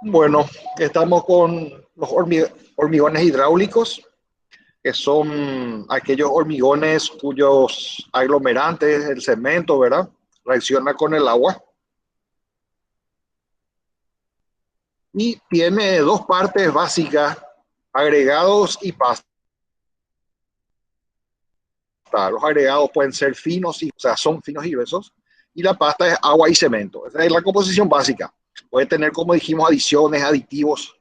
Bueno, estamos con los hormigones hidráulicos, que son aquellos hormigones cuyos aglomerantes, el cemento, ¿verdad? Reacciona con el agua y tiene dos partes básicas, agregados y pasta. Los agregados pueden ser finos, o sea, son finos y gruesos, y la pasta es agua y cemento. Esa es la composición básica. Puede tener, como dijimos, adiciones, aditivos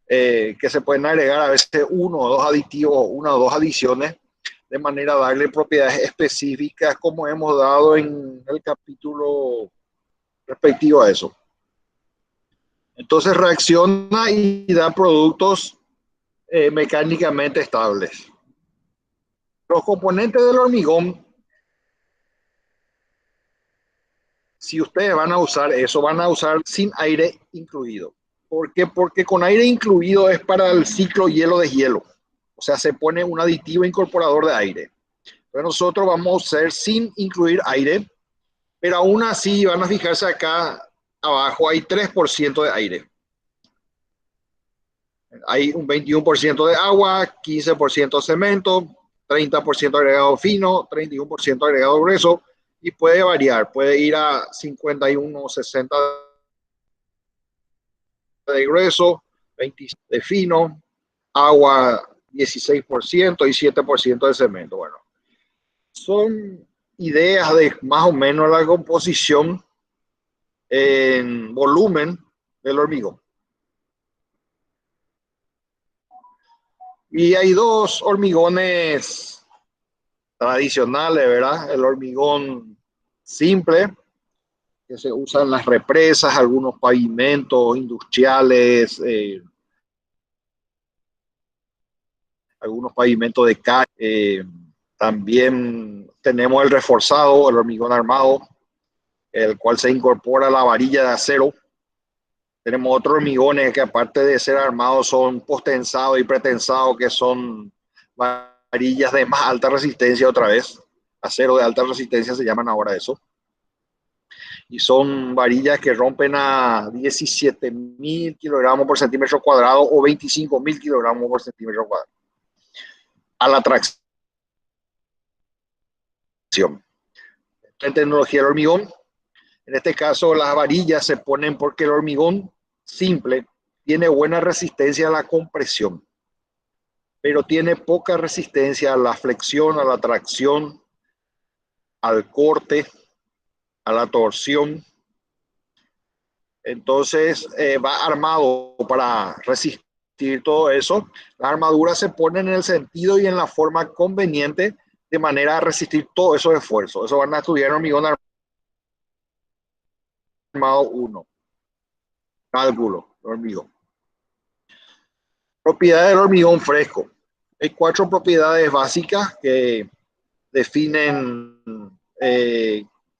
que se pueden agregar a veces uno o dos aditivos, una o dos adiciones, de manera a darle propiedades específicas como hemos dado en el capítulo respectivo a eso. Entonces reacciona y da productos mecánicamente estables. Los componentes del hormigón, si ustedes van a usar eso, van a usar sin aire incluido. ¿Por qué? Porque con aire incluido es para el ciclo hielo-deshielo. O sea, se pone un aditivo incorporador de aire. Pero nosotros vamos a hacer sin incluir aire, pero aún así van a fijarse acá abajo, hay 3% de aire. Hay un 21% de agua, 15% cemento, 30% agregado fino, 31% agregado grueso, y puede variar, puede ir a 51, 60 de grueso, 25 de fino, agua 16% y 7% de cemento. Bueno, son ideas de más o menos la composición en volumen del hormigón. Y hay dos hormigones tradicionales, ¿verdad? El hormigón simple, que se usa en las represas, algunos pavimentos industriales, algunos pavimentos de calle. También tenemos el reforzado, el hormigón armado, el cual se incorpora a la varilla de acero. Tenemos otros hormigones que aparte de ser armados son postensados y pretensados, que son varillas de más alta resistencia otra vez. Acero de alta resistencia se llaman ahora eso. Y son varillas que rompen a 17.000 kilogramos por centímetro cuadrado o 25.000 kilogramos por centímetro cuadrado. A la tracción. En tecnología del hormigón, en este caso las varillas se ponen porque el hormigón simple tiene buena resistencia a la compresión, pero tiene poca resistencia a la flexión, a la tracción, al corte, a la torsión. Entonces va armado para resistir todo eso. Las armaduras se ponen en el sentido y en la forma conveniente de manera a resistir todos esos esfuerzos. Eso van a estudiar en hormigón armado 1. Cálculo, hormigón. Propiedades del hormigón fresco. Hay 4 propiedades básicas que definen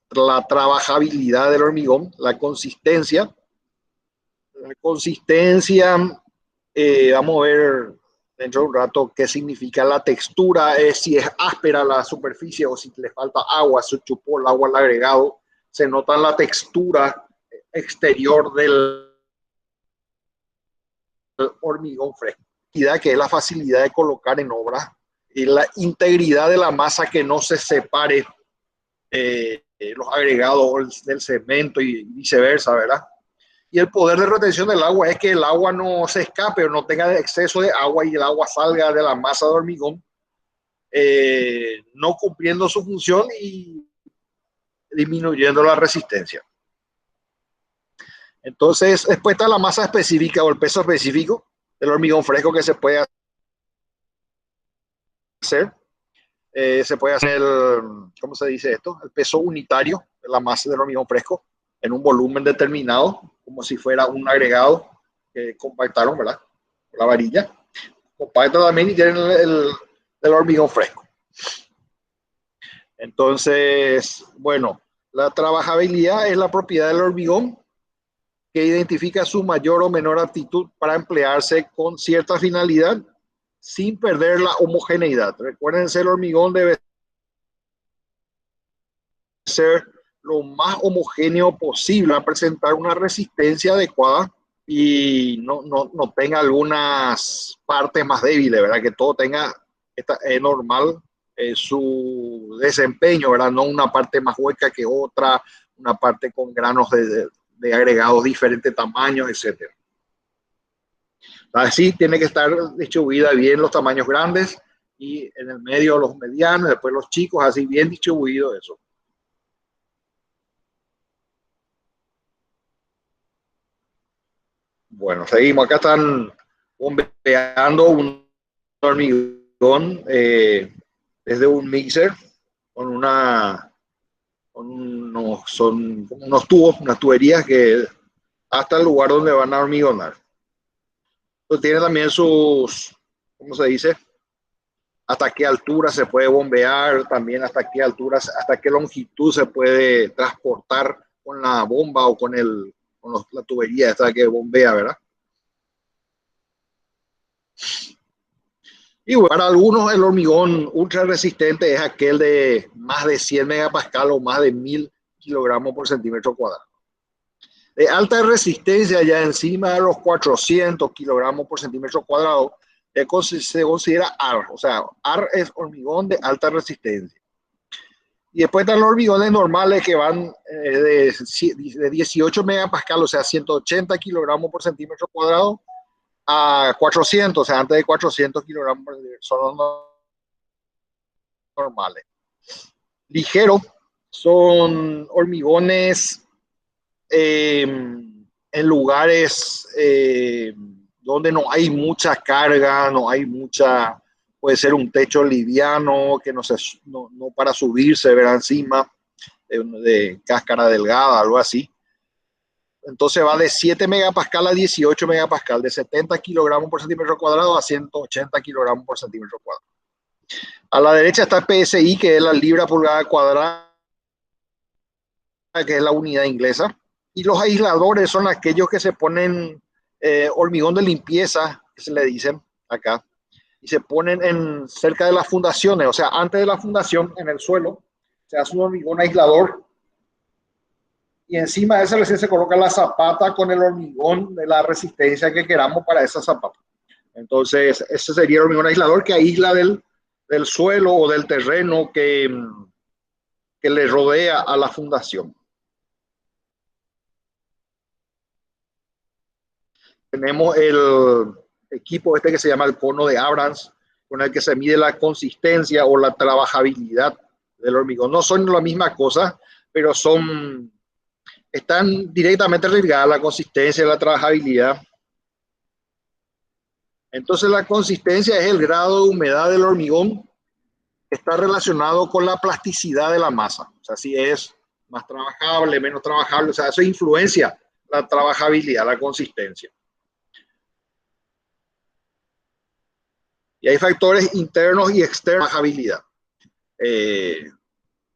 la trabajabilidad del hormigón, la consistencia. La consistencia, vamos a ver dentro de un rato qué significa la textura, si es áspera la superficie o si le falta agua, se chupó el agua al agregado, se nota la textura exterior del hormigón fresco, que es la facilidad de colocar en obra y la integridad de la masa, que no se separe los agregados del cemento y viceversa, ¿verdad? Y el poder de retención del agua es que el agua no se escape o no tenga exceso de agua y el agua salga de la masa de hormigón, no cumpliendo su función y disminuyendo la resistencia. Entonces, después está la masa específica o el peso específico del hormigón fresco que se puede hacer. Se puede hacer, ¿cómo se dice esto? El peso unitario de la masa del hormigón fresco en un volumen determinado, como si fuera un agregado que compactaron, ¿verdad? La varilla. Compacta también y tienen el hormigón fresco. Entonces, bueno, la trabajabilidad es la propiedad del hormigón que identifica su mayor o menor aptitud para emplearse con cierta finalidad sin perder la homogeneidad. Recuerden, el hormigón debe ser lo más homogéneo posible a presentar una resistencia adecuada y no tenga algunas partes más débiles, ¿verdad? Que todo tenga normal su desempeño, ¿verdad? No una parte más hueca que otra, una parte con granos de agregados de diferentes tamaños, etcétera. Así tiene que estar distribuida bien los tamaños grandes y en el medio los medianos, después los chicos, así bien distribuido eso. Bueno, seguimos. Acá están bombeando un hormigón desde un mixer con son como unos tubos, unas tuberías que hasta el lugar donde van a hormigonar. Entonces tiene también sus, ¿cómo se dice? Hasta qué altura se puede bombear, también hasta qué altura, hasta qué longitud se puede transportar con la bomba o la tubería esta que bombea, ¿verdad? Y bueno, para algunos el hormigón ultra resistente es aquel de más de 100 megapascal o más de 1000 kilogramos por centímetro cuadrado. De alta resistencia, ya encima de los 400 kilogramos por centímetro cuadrado, se considera AR. O sea, AR es hormigón de alta resistencia. Y después están los hormigones normales que van de 18 megapascal, o sea, 180 kilogramos por centímetro cuadrado, a 400, o sea, antes de 400 kilogramos son los normales. Ligero, son hormigones en lugares donde no hay mucha carga, no hay mucha, puede ser un techo liviano que no para subirse, ver encima de cáscara delgada, algo así. Entonces va de 7 megapascal a 18 megapascal, de 70 kilogramos por centímetro cuadrado a 180 kilogramos por centímetro cuadrado. A la derecha está PSI, que es la libra pulgada cuadrada, que es la unidad inglesa. Y los aisladores son aquellos que se ponen hormigón de limpieza, que se le dicen acá, y se ponen cerca de las fundaciones, o sea, antes de la fundación, en el suelo, se hace un hormigón aislador y encima de ese recién se coloca la zapata con el hormigón de la resistencia que queramos para esa zapata. Entonces, ese sería el hormigón aislador que aísla del suelo o del terreno que le rodea a la fundación. Tenemos el equipo este que se llama el cono de Abrams, con el que se mide la consistencia o la trabajabilidad del hormigón. No son la misma cosa, pero están directamente ligadas la consistencia y la trabajabilidad. Entonces la consistencia es el grado de humedad del hormigón, está relacionado con la plasticidad de la masa. O sea, si es más trabajable, menos trabajable, o sea, eso influencia la trabajabilidad, la consistencia. Y hay factores internos y externos de trabajabilidad.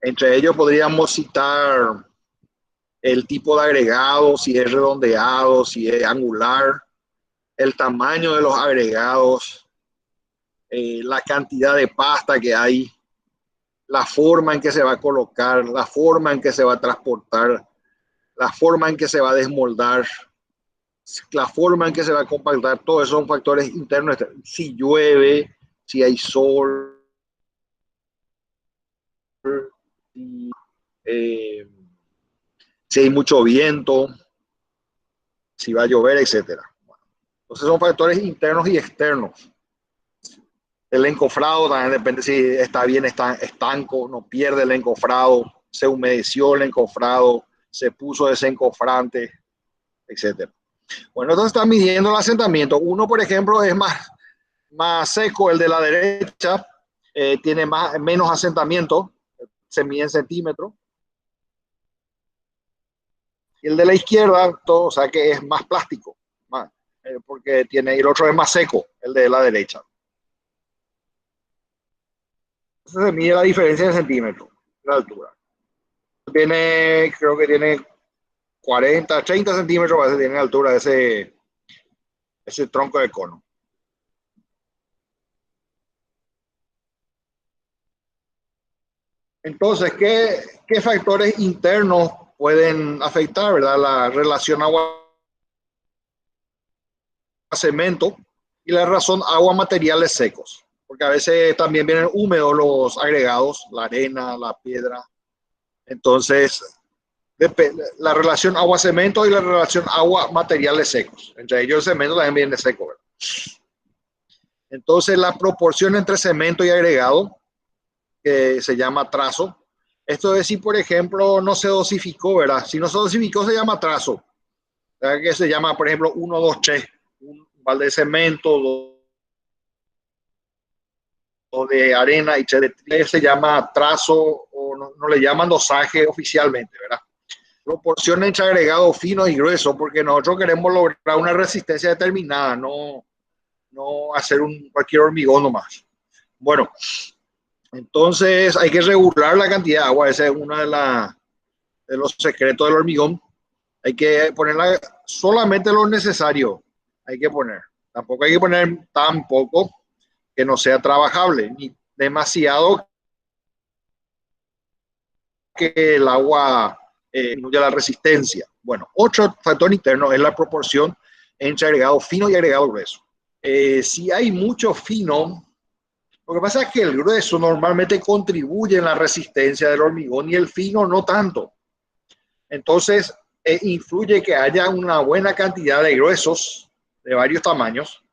Entre ellos podríamos citar el tipo de agregado, si es redondeado, si es angular, el tamaño de los agregados, la cantidad de pasta que hay, la forma en que se va a colocar, la forma en que se va a transportar, la forma en que se va a desmoldar, la forma en que se va a compactar, todos esos son factores internos. Si llueve, si hay sol, si, eh, si hay mucho viento, si va a llover, etcétera. Entonces son factores internos y externos. El encofrado también depende si está bien, está estanco, no pierde el encofrado, se humedeció el encofrado, se puso desencofrante, etcétera. Bueno, entonces está midiendo el asentamiento. Uno, por ejemplo, es más seco, el de la derecha tiene menos asentamiento, se mide en centímetros. Y el de la izquierda, todo, o sea que es más plástico, porque el otro es más seco, el de la derecha. Entonces se mide la diferencia en centímetros, la altura. Creo que tiene 40, 30 centímetros, a veces tiene la altura de ese tronco de cono. Entonces, ¿qué factores internos pueden afectar, ¿verdad?, la relación agua cemento, y la razón agua, materiales secos, porque a veces también vienen húmedos los agregados, la arena, la piedra. Entonces, la relación agua-cemento y la relación agua-materiales secos. Entre ellos el cemento también viene seco, ¿verdad? Entonces, la proporción entre cemento y agregado, que se llama trazo. Esto es si, por ejemplo, no se dosificó, ¿verdad? Si no se dosificó, se llama trazo. ¿Verdad? Que se llama, por ejemplo, 1, 2, 3. Un balde de cemento, o de arena y se llama trazo, o no le llaman dosaje oficialmente, ¿verdad? Proporción entre agregado fino y grueso, porque nosotros queremos lograr una resistencia determinada, no hacer cualquier hormigón nomás. Bueno, entonces hay que regular la cantidad de agua, ese es uno de los secretos del hormigón. Hay que ponerla solamente lo necesario, hay que poner. Tampoco hay que poner tan poco que no sea trabajable, ni demasiado que el agua disminuya la resistencia. Bueno, otro factor interno es la proporción entre agregado fino y agregado grueso. Si hay mucho fino, lo que pasa es que el grueso normalmente contribuye en la resistencia del hormigón y el fino no tanto. Entonces, influye que haya una buena cantidad de gruesos de varios tamaños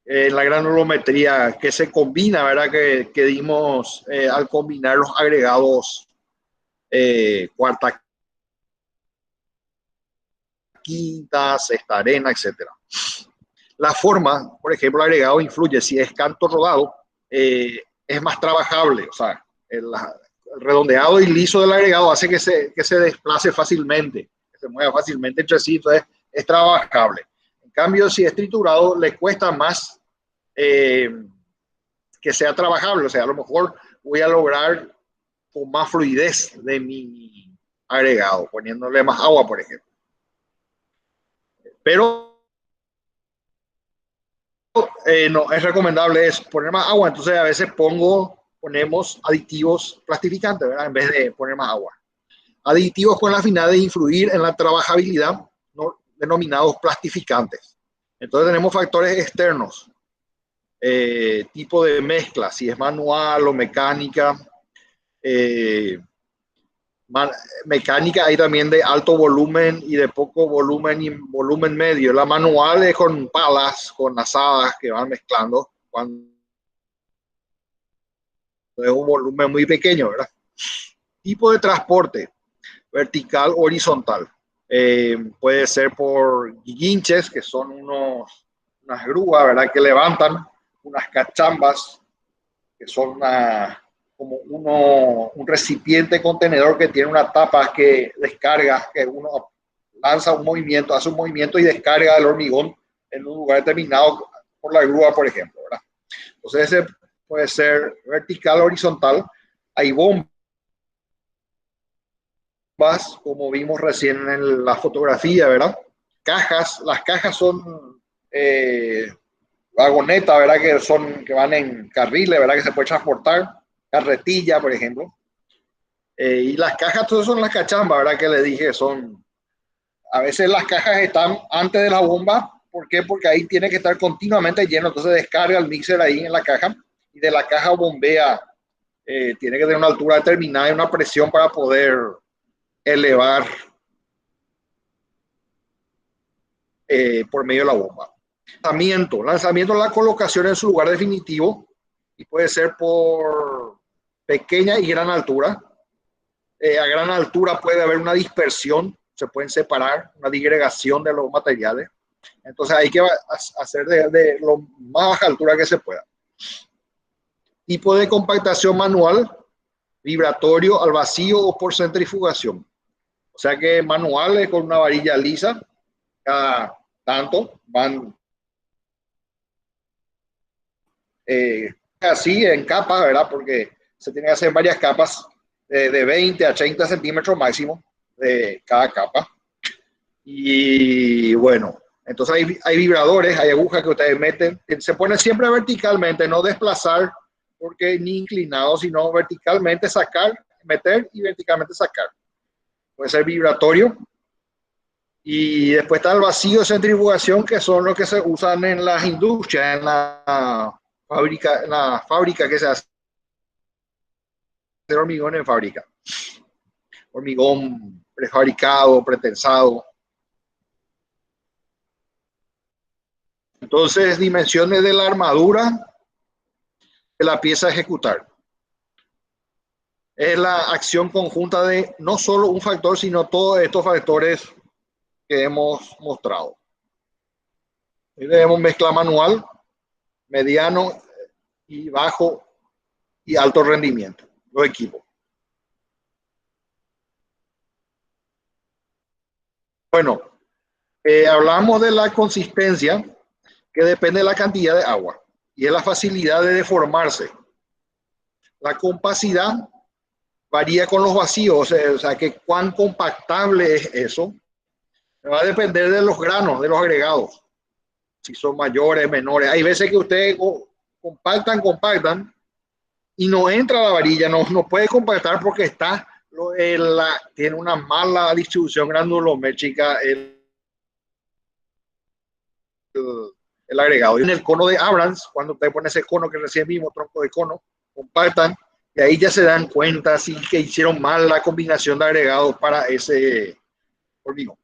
en la granulometría que se combina, ¿verdad? Que dimos al combinar los agregados cuarta, quinta, sexta arena, etcétera. La forma, por ejemplo, el agregado influye. Si es canto rodado, es más trabajable. O sea, el redondeado y liso del agregado hace que se desplace fácilmente, que se mueva fácilmente entre sí, entonces es trabajable. En cambio, si es triturado, le cuesta más que sea trabajable. O sea, a lo mejor voy a lograr con más fluidez de mi agregado, poniéndole más agua, por ejemplo. Pero no es recomendable es poner más agua, entonces a veces ponemos aditivos plastificantes, ¿verdad? En vez de poner más agua. Aditivos con la finalidad de influir en la trabajabilidad, ¿no? Denominados plastificantes. Entonces tenemos factores externos, tipo de mezcla, si es manual o mecánica. Mecánica hay también de alto volumen y de poco volumen y volumen medio. La manual es con palas, con asadas que van mezclando cuando es un volumen muy pequeño, ¿verdad? Tipo de transporte, vertical o horizontal. Puede ser por guinches, que son unas grúas, ¿verdad? Que levantan, unas cachambas, que son como un recipiente contenedor que tiene una tapa que descarga, que uno lanza un movimiento, hace un movimiento y descarga el hormigón en un lugar determinado por la grúa, por ejemplo, ¿verdad? Entonces ese puede ser vertical o horizontal. Hay bombas, como vimos recién en la fotografía, ¿verdad? Las cajas son vagonetas, ¿verdad? Que van en carriles, ¿verdad? Que se puede transportar. Carretilla, por ejemplo. Y las cajas, todas son las cachambas, ¿verdad? Que le dije, a veces las cajas están antes de la bomba. ¿Por qué? Porque ahí tiene que estar continuamente lleno, entonces descarga el mixer ahí en la caja y de la caja bombea. Tiene que tener una altura determinada y una presión para poder elevar por medio de la bomba. Lanzamiento, la colocación en su lugar definitivo, y puede ser por pequeña y gran altura. A gran altura puede haber una dispersión, se pueden separar, una digregación de los materiales. Entonces hay que hacer de lo más baja altura que se pueda. Tipo de compactación manual, vibratorio, al vacío o por centrifugación. O sea que manuales con una varilla lisa, cada tanto van así en capas, ¿verdad? Porque se tienen que hacer varias capas de 20 a 30 centímetros máximo de cada capa. Y bueno, entonces hay vibradores, hay agujas que ustedes meten, que se pone siempre verticalmente, no desplazar, porque ni inclinado, sino verticalmente sacar, meter y verticalmente sacar. Puede ser vibratorio, Y después está el vacío de centrifugación, que son los que se usan en las industrias, en la fábrica que se hace hormigón en fábrica. Hormigón prefabricado, pretensado. Entonces, dimensiones de la armadura de la pieza a ejecutar. Es la acción conjunta de no solo un factor, sino todos estos factores que hemos mostrado. Ahí vemos mezcla manual, mediano y bajo y alto rendimiento, los equipos. Bueno, hablamos de la consistencia, que depende de la cantidad de agua y es la facilidad de deformarse. La compacidad varía con los vacíos, o sea que cuán compactable es eso. Va a depender de los granos, de los agregados, si son mayores, menores. Hay veces que ustedes compactan y no entra la varilla, no puede compactar porque tiene una mala distribución granulométrica el agregado. Y en el cono de Abrams, cuando usted pone ese cono que recién vimos, tronco de cono, compactan, y ahí ya se dan cuenta si que hicieron mal la combinación de agregados para ese hormigón.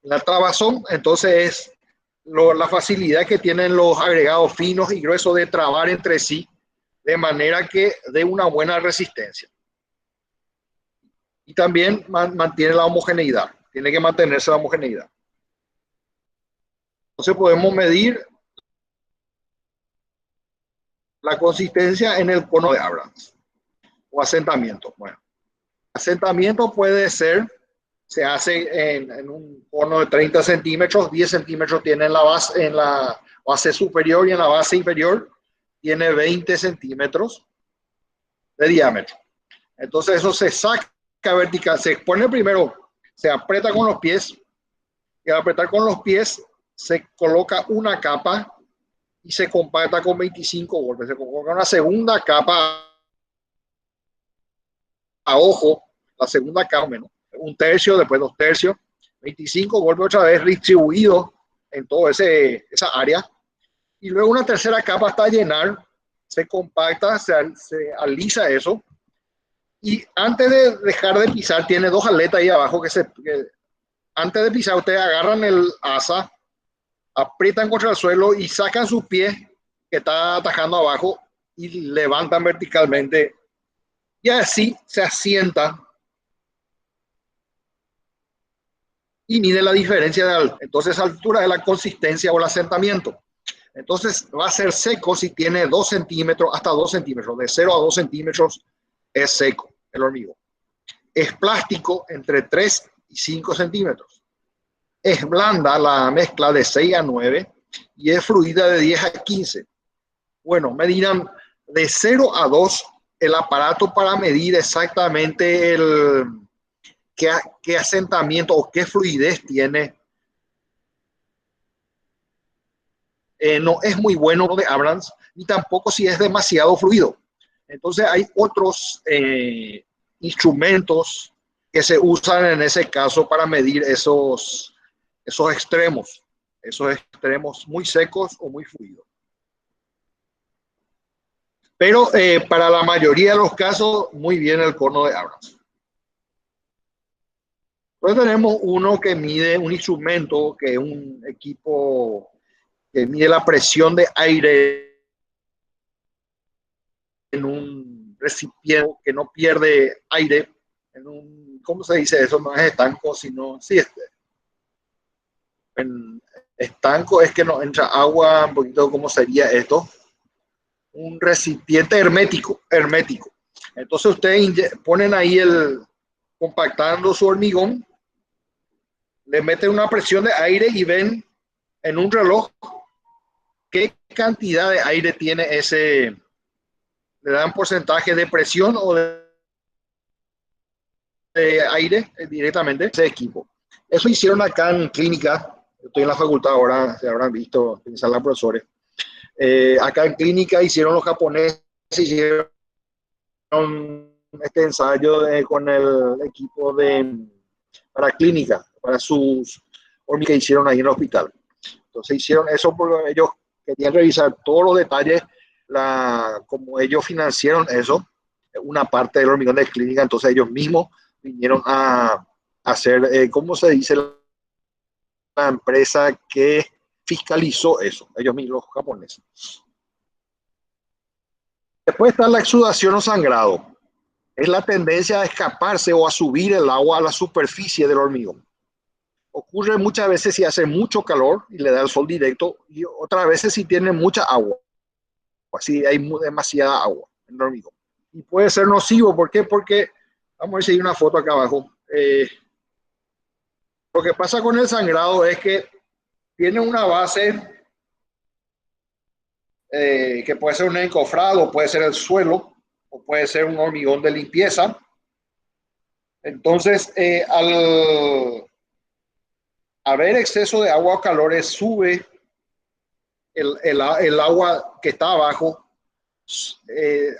La trabazón, entonces, es la facilidad que tienen los agregados finos y gruesos de trabar entre sí, de manera que dé una buena resistencia. Y también mantiene la homogeneidad, tiene que mantenerse la homogeneidad. Entonces podemos medir la consistencia en el cono de Abrams o asentamiento. Bueno, asentamiento puede ser, se hace en un cono de 30 centímetros, 10 centímetros tiene en la base superior y en la base inferior tiene 20 centímetros de diámetro. Entonces eso se saca vertical, se pone primero, se aprieta con los pies y al apretar con los pies se coloca una capa y se compacta con 25 golpes. Se coloca una segunda capa a ojo, la segunda capa menos, un tercio, después 2 tercios, 25 golpes otra vez distribuidos en toda esa área. Y luego una tercera capa hasta llenar, se compacta, se alisa eso. Y antes de dejar de pisar, tiene dos aletas ahí abajo que antes de pisar, ustedes agarran el asa, aprietan contra el suelo y sacan sus pies que está atajando abajo y levantan verticalmente y así se asienta y mide la diferencia entonces altura de la consistencia o el asentamiento. Entonces va a ser seco si tiene 2 centímetros hasta 2 centímetros, de 0 a 2 centímetros es seco el hormigón. Es plástico entre 3 y 5 centímetros. Es blanda la mezcla de 6 a 9 y es fluida de 10 a 15. Bueno, me dirán de 0 a 2 el aparato para medir exactamente qué asentamiento o qué fluidez tiene. No es muy bueno de Abrams, ni tampoco si es demasiado fluido. Entonces hay otros instrumentos que se usan en ese caso para medir esos extremos muy secos o muy fluidos. Pero para la mayoría de los casos, muy bien el cono de Abrams. Entonces tenemos uno que mide un instrumento, que es un equipo que mide la presión de aire en un recipiente que no pierde aire, en un, ¿cómo se dice eso? No es estanco, sino, sí, en estanco es que no entra agua, un poquito, ¿cómo sería esto? Un recipiente hermético. Entonces ustedes ponen ahí compactando su hormigón, le meten una presión de aire y ven en un reloj qué cantidad de aire tiene le dan porcentaje de presión o de aire directamente ese equipo. Eso hicieron acá en clínica, estoy en la facultad ahora, se habrán visto, pensar los profesores. Acá en clínica hicieron los japoneses, hicieron este ensayo con el equipo para clínica, para sus hormigas que hicieron ahí en el hospital. Entonces hicieron eso porque ellos querían revisar todos los detalles, como ellos financiaron eso, una parte del hormigón de clínica, entonces ellos mismos vinieron a hacer, ¿cómo se dice? La empresa que fiscalizó eso, ellos mismos, los japoneses. Después está la exudación o sangrado. Es la tendencia a escaparse o a subir el agua a la superficie del hormigón. Ocurre muchas veces si hace mucho calor y le da el sol directo, y otras veces si tiene mucha agua, si hay demasiada agua en el hormigón. Y puede ser nocivo, ¿por qué? Porque, vamos a ver si hay una foto acá abajo. Lo que pasa con el sangrado es que tiene una base que puede ser un encofrado, puede ser el suelo, o puede ser un hormigón de limpieza. Entonces, al haber exceso de agua o calores, sube el agua que está abajo,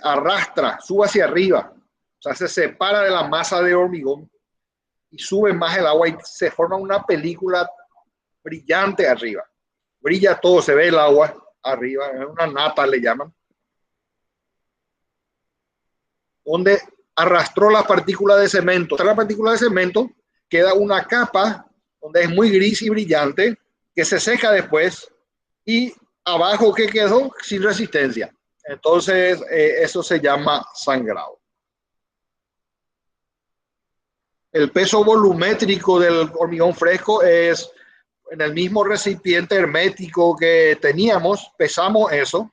arrastra, sube hacia arriba, o sea, se separa de la masa de hormigón y sube más el agua y se forma una película brillante arriba. Brilla todo, se ve el agua arriba, una nata le llaman, donde arrastró la partícula de cemento. Tras la partícula de cemento queda una capa donde es muy gris y brillante, que se seca después, y abajo que quedó sin resistencia. Entonces, eso se llama sangrado. El peso volumétrico del hormigón fresco es en el mismo recipiente hermético que teníamos, pesamos eso,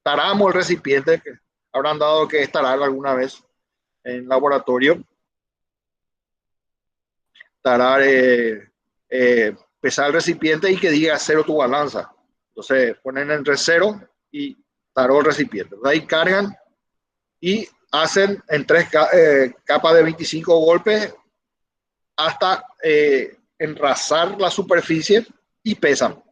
taramos el recipiente, que habrán dado que tarar alguna vez en laboratorio, tarar, pesar el recipiente y que diga cero tu balanza. Entonces ponen entre cero y taró el recipiente. Ahí cargan y hacen en tres capas de 25 golpes hasta enrasar la superficie y pesan.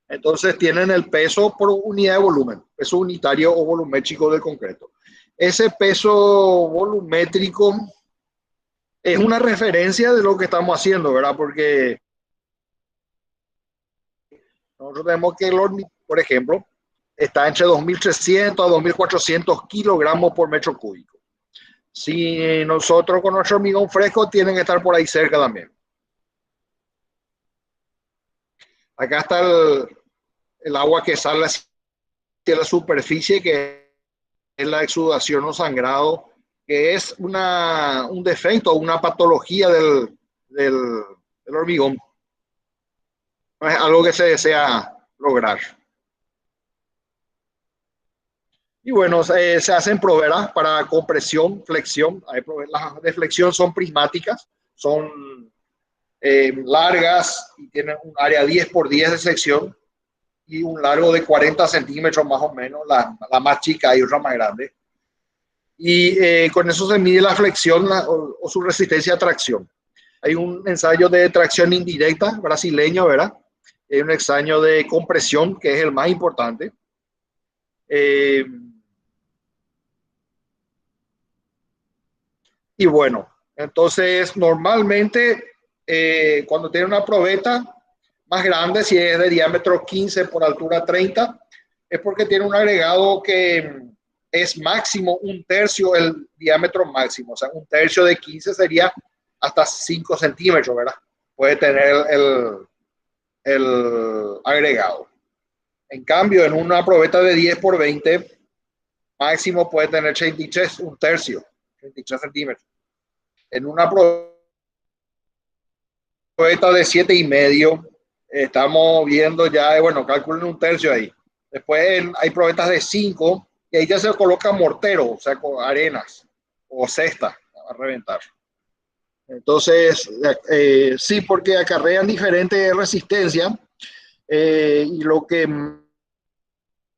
Entonces tienen el peso por unidad de volumen, peso unitario o volumétrico del concreto. Ese peso volumétrico es una referencia de lo que estamos haciendo, ¿verdad? Porque nosotros tenemos que el hormigón, por ejemplo, está entre 2.300 a 2.400 kilogramos por metro cúbico. Si nosotros con nuestro hormigón fresco tienen que estar por ahí cerca también. Acá está el agua que sale hacia la superficie, que es la exudación o sangrado, que es un defecto, una patología del hormigón. No es algo que se desea lograr. Y bueno, se hacen pruebas para compresión, flexión. Las de flexión son prismáticas, son largas y tienen un área 10 por 10 de sección y un largo de 40 centímetros más o menos, la más chica y otra más grande. Y con eso se mide la flexión o su resistencia a tracción. Hay un ensayo de tracción indirecta brasileño, ¿verdad? Hay un ensayo de compresión, que es el más importante. Y bueno, entonces normalmente cuando tiene una probeta más grande, si es de diámetro 15 por altura 30, es porque tiene un agregado que es máximo un tercio el diámetro máximo. O sea, un tercio de 15 sería hasta 5 centímetros, ¿verdad? Puede tener el agregado. En cambio, en una probeta de 10 por 20, máximo puede tener 33, un tercio, 33 centímetros. En una probeta de 7,5, estamos viendo ya, bueno, calculen un tercio ahí. Después hay probetas de 5 y ahí ya se coloca mortero, o sea, con arenas o cesta a reventar. Entonces, sí, porque acarrean diferente resistencia y lo que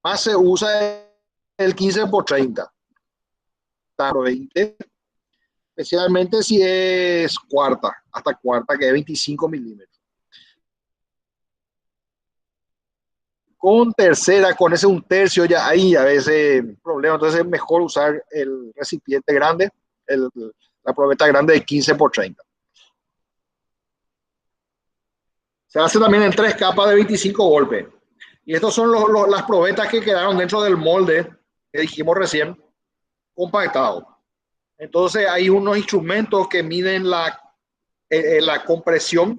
más se usa es el 15 por 30. 20, especialmente si es cuarta, hasta cuarta, que es 25 milímetros. Con tercera, con ese un tercio, ya hay a veces problema. Entonces es mejor usar el recipiente grande, la probeta grande de 15 por 30. Se hace también en 3 capas de 25 golpes. Y estos son las probetas que quedaron dentro del molde que dijimos recién, compactado. Entonces hay unos instrumentos que miden la compresión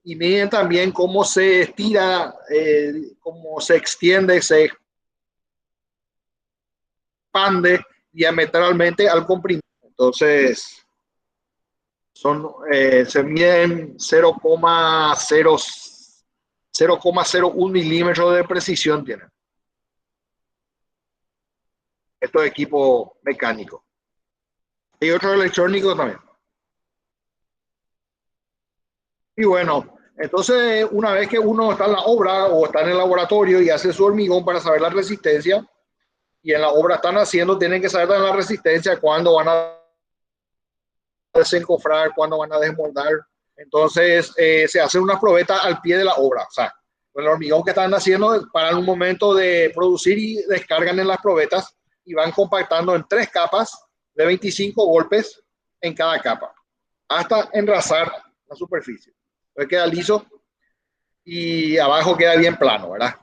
y miden también cómo se estira, cómo se extiende, se expande diametralmente al comprimir. Entonces, se miden 0,01 milímetros de precisión tienen estos equipos mecánicos. Y otros electrónicos también. Y bueno, entonces una vez que uno está en la obra o está en el laboratorio y hace su hormigón para saber la resistencia, y en la obra están haciendo, tienen que saber la resistencia, cuándo van a desencofrar, cuándo van a desmoldar. Entonces se hace una probeta al pie de la obra. O sea, con el hormigón que están haciendo, paran un momento de producir y descargan en las probetas y van compactando en 3 capas de 25 golpes en cada capa, hasta enrasar la superficie. Entonces queda liso y abajo queda bien plano, ¿verdad?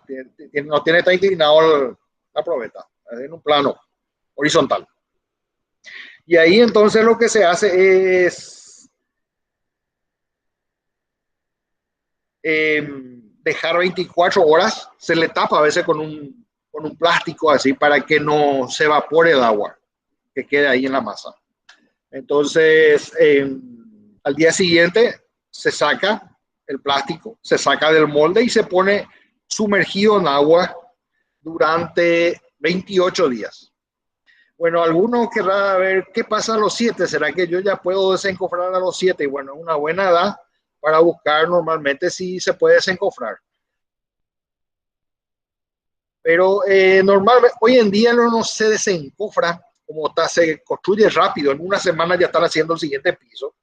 No tiene tan inclinado la probeta, en un plano horizontal. Y ahí entonces lo que se hace es dejar 24 horas, se le tapa a veces con un plástico así para que no se evapore el agua que quede ahí en la masa. Entonces, al día siguiente se saca el plástico, se saca del molde y se pone sumergido en agua durante 28 días. Bueno, algunos querrán ver qué pasa a los 7. ¿Será que yo ya puedo desencofrar a los 7? Y bueno, es una buena edad para buscar normalmente si se puede desencofrar. Pero normalmente, hoy en día no se desencofra, como está, se construye rápido. En una semana ya están haciendo el siguiente piso.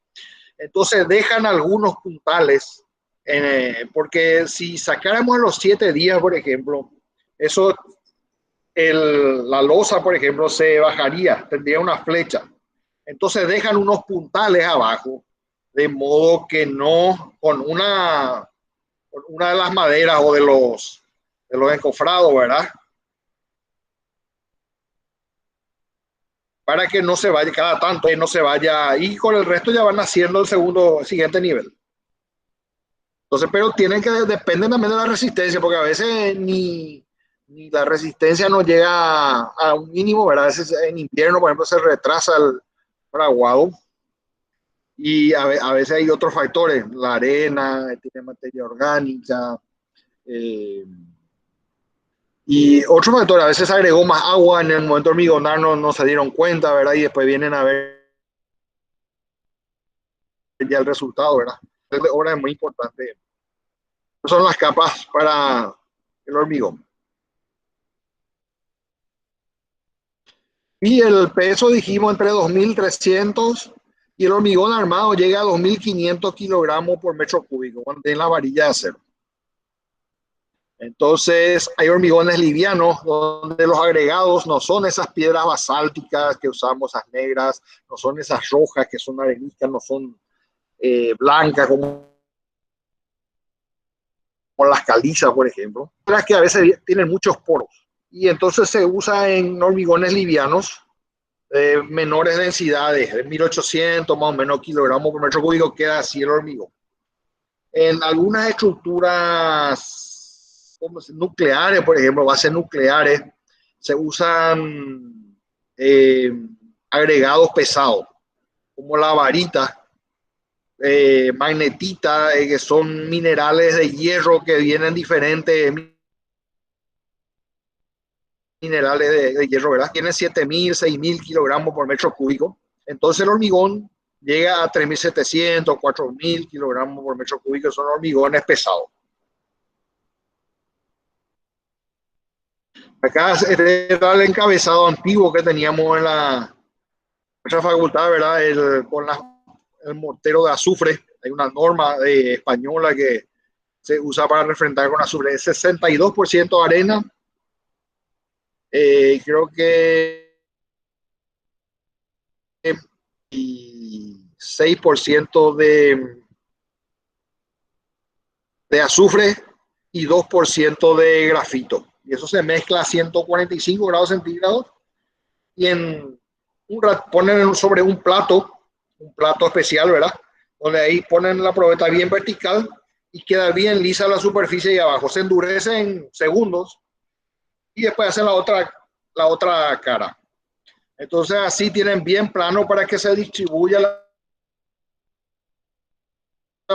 Entonces dejan algunos puntales, porque si sacáramos a los 7 días, por ejemplo, eso, la losa, por ejemplo, se bajaría, tendría una flecha. Entonces dejan unos puntales abajo, de modo que no, con una de las maderas o de los encofrados, ¿verdad? Para que no se vaya cada tanto, no se vaya, y con el resto ya van haciendo el siguiente nivel. Entonces, pero dependen también de la resistencia, porque a veces ni la resistencia no llega a un mínimo, ¿verdad? A veces en invierno, por ejemplo, se retrasa el fraguado y a veces hay otros factores, la arena, tiene materia orgánica, eh, y otros factores, a veces agregó más agua en el momento de hormigonar, no se dieron cuenta, ¿verdad? Y después vienen a ver ya el resultado, ¿verdad? La obra es muy importante. Son las capas para el hormigón. Y el peso dijimos entre 2.300 y el hormigón armado llega a 2.500 kilogramos por metro cúbico cuando tiene la varilla de acero. Entonces hay hormigones livianos donde los agregados no son esas piedras basálticas que usamos, esas negras, no son esas rojas que son areniscas, no son blancas como las calizas, por ejemplo, las que a veces tienen muchos poros. Y entonces se usa en hormigones livianos, menores densidades, de 1.800 más o menos kilogramos por metro cúbico, queda así el hormigón. En algunas estructuras nucleares, por ejemplo, bases nucleares, se usan agregados pesados, como la varita, magnetita, que son minerales de hierro que vienen diferentes minerales de hierro, ¿verdad? Tiene 7.000, 6.000 kilogramos por metro cúbico. Entonces el hormigón llega a 3.700, 4.000 kilogramos por metro cúbico. Son hormigones pesados. Acá era el encabezado antiguo que teníamos en nuestra facultad, ¿verdad? Con el mortero de azufre. Hay una norma española que se usa para refrentar con azufre. Es 62% arena. Creo que y 6% de azufre y 2% de grafito. Y eso se mezcla a 145 grados centígrados y ponen sobre un plato especial, ¿verdad? Donde ahí ponen la probeta bien vertical y queda bien lisa la superficie de abajo. Se endurece en segundos y después hacen la otra cara. Entonces así tienen bien plano para que se distribuya la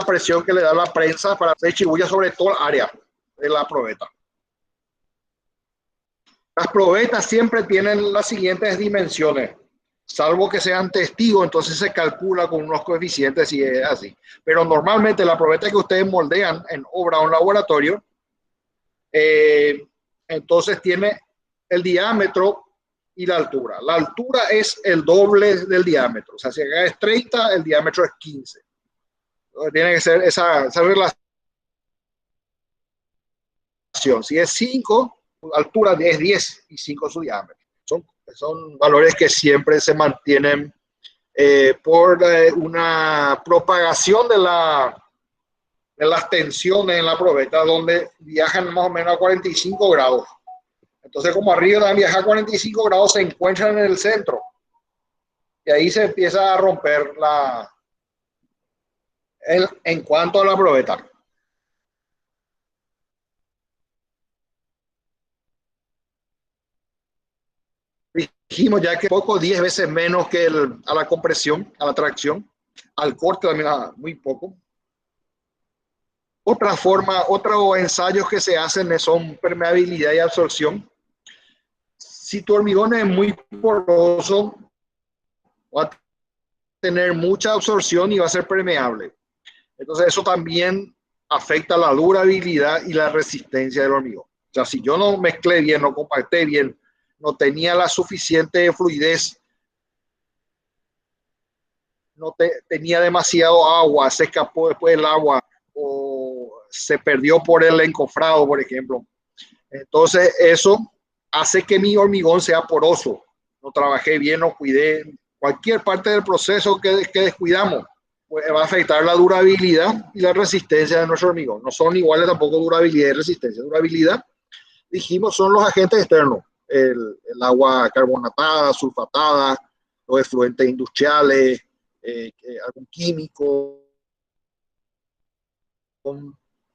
presión que le da la prensa para que se distribuya sobre todo el área de la probeta. Las probetas siempre tienen las siguientes dimensiones, salvo que sean testigos, entonces se calcula con unos coeficientes y es así. Pero normalmente la probeta que ustedes moldean en obra o en laboratorio, entonces tiene el diámetro y la altura. La altura es el doble del diámetro, o sea, si acá es 30, el diámetro es 15. Entonces, tiene que ser esa relación. Si es 5, altura es 10 y 5 su diámetro. Son valores que siempre se mantienen por una propagación de las tensiones en la probeta, donde viajan más o menos a 45 grados. Entonces, como arriba de viajar a 45 grados, se encuentran en el centro. Y ahí se empieza a romper en cuanto a la probeta. Dijimos ya que poco, 10 veces menos que a la compresión, a la tracción, al corte también muy poco. Otra forma, otros ensayos que se hacen son permeabilidad y absorción. Si tu hormigón es muy poroso, va a tener mucha absorción y va a ser permeable. Entonces eso también afecta la durabilidad y la resistencia del hormigón. O sea, si yo no mezclé bien, no compacté bien, no tenía la suficiente fluidez, no tenía demasiado agua, se escapó después del agua o se perdió por el encofrado, por ejemplo. Entonces eso hace que mi hormigón sea poroso. No trabajé bien, no cuidé. Cualquier parte del proceso que descuidamos pues, va a afectar la durabilidad y la resistencia de nuestro hormigón. No son iguales tampoco durabilidad y resistencia. Durabilidad, dijimos, son los agentes externos. El agua carbonatada, sulfatada, los efluentes industriales, algún químico,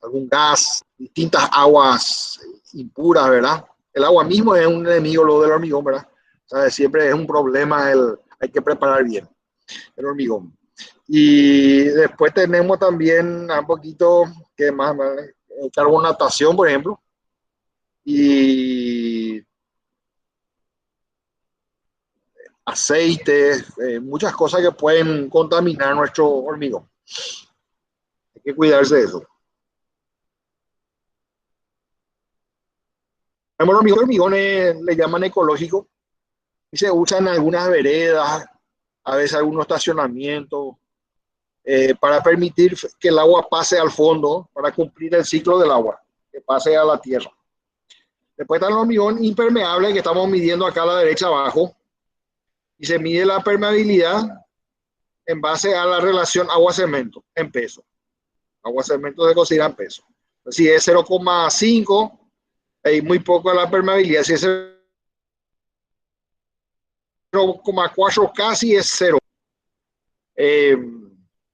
algún gas, distintas aguas impuras, ¿verdad? El agua mismo es un enemigo lo del hormigón, ¿verdad? O sea, siempre es un problema, hay que preparar bien el hormigón. Y después tenemos también un poquito, que más, carbonatación, por ejemplo, y aceites, muchas cosas que pueden contaminar nuestro hormigón. Hay que cuidarse de eso. El hormigón le llaman ecológico y se usa en algunas veredas, a veces algunos estacionamientos, para permitir que el agua pase al fondo, para cumplir el ciclo del agua, que pase a la tierra. Después está el hormigón impermeable que estamos midiendo acá a la derecha abajo, y se mide la permeabilidad en base a la relación agua-cemento en peso. Agua-cemento se considera en peso. Si es 0,5, hay muy poco de la permeabilidad. Si es 0,4 casi es cero.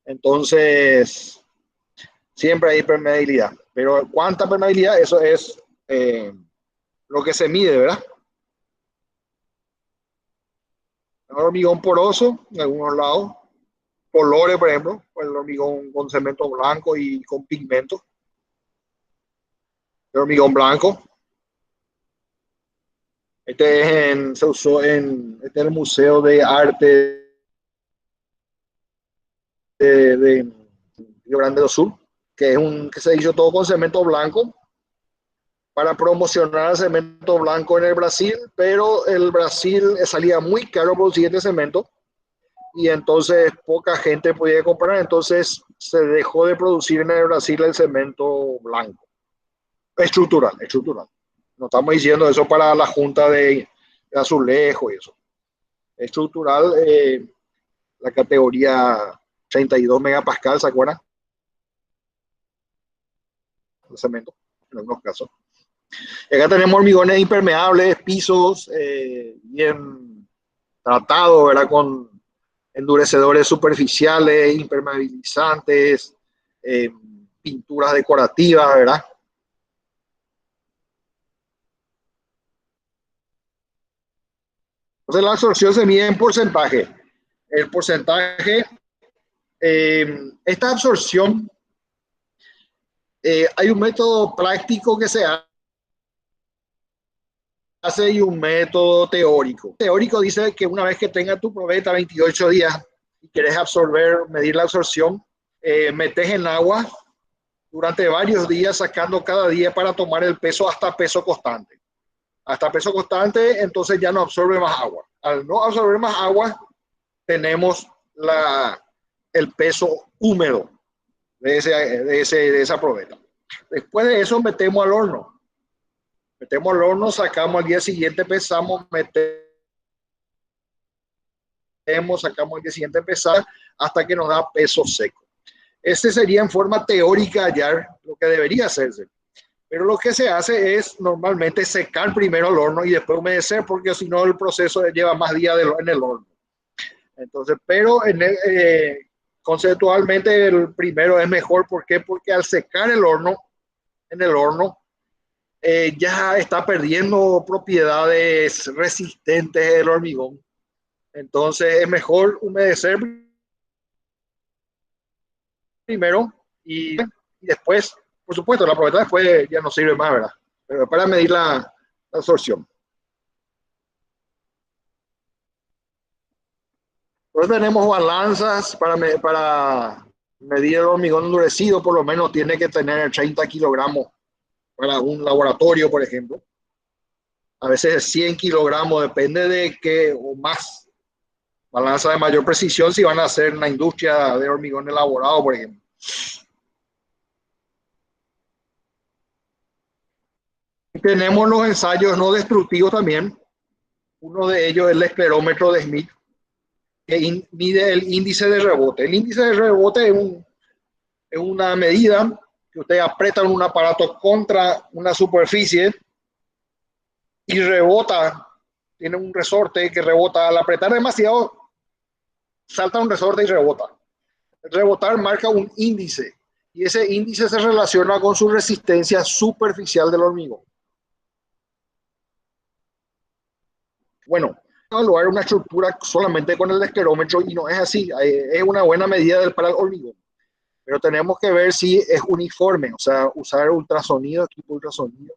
Entonces, siempre hay permeabilidad. Pero ¿cuánta permeabilidad? Eso es lo que se mide, ¿verdad? El hormigón poroso en algunos lados. Colores, por ejemplo, el hormigón con cemento blanco y con pigmento. El hormigón blanco. Se usó este es el Museo de Arte de Río Grande do Sul, que se hizo todo con cemento blanco para promocionar el cemento blanco en el Brasil, pero el Brasil salía muy caro producir este cemento y entonces poca gente podía comprar, entonces se dejó de producir en el Brasil el cemento blanco. Estructural. No estamos diciendo eso para la junta de azulejo y eso. Estructural, la categoría 32 megapascal, ¿se acuerdan? de cemento, en algunos casos. Y acá tenemos hormigones impermeables, pisos bien tratados, ¿verdad? Con endurecedores superficiales, impermeabilizantes, pinturas decorativas, ¿verdad? Entonces la absorción se mide en porcentaje. El porcentaje, esta absorción, hay un método práctico que se hace y un método teórico. El teórico dice que una vez que tengas tu probeta 28 días y quieres absorber, medir la absorción, metes en agua durante varios días, sacando cada día para tomar el peso hasta peso constante. Hasta peso constante, entonces ya no absorbe más agua. Al no absorber más agua, tenemos el peso húmedo de esa probeta. Después de eso metemos al horno. Metemos al horno, sacamos al día siguiente, pesamos, sacamos al día siguiente, pesar hasta que nos da peso seco. Este sería en forma teórica hallar lo que debería hacerse. Pero lo que se hace es normalmente secar primero el horno y después humedecer, porque si no el proceso lleva más días en el horno. Entonces, pero conceptualmente el primero es mejor. ¿Por qué? Porque al secar el horno, en el horno, ya está perdiendo propiedades resistentes del hormigón. Entonces es mejor humedecer primero y después, por supuesto, la probeta después ya no sirve más, ¿verdad? Pero para medir la absorción. Entonces tenemos balanzas para medir el hormigón endurecido, por lo menos tiene que tener 30 kilogramos para un laboratorio, por ejemplo. A veces 100 kilogramos, depende de qué o más. Balanza de mayor precisión si van a hacer una industria de hormigón elaborado, por ejemplo. Tenemos los ensayos no destructivos también. Uno de ellos es el esclerómetro de Smith, que mide el índice de rebote. El índice de rebote es una medida que usted aprieta en un aparato contra una superficie y rebota. Tiene un resorte que rebota. Al apretar demasiado, salta un resorte y rebota. El rebotar marca un índice y ese índice se relaciona con su resistencia superficial del hormigón. Bueno, evaluar una estructura solamente con el esclerómetro y no es así. Es una buena medida para el hormigón. Pero tenemos que ver si es uniforme, o sea, usar ultrasonido, equipo ultrasonido.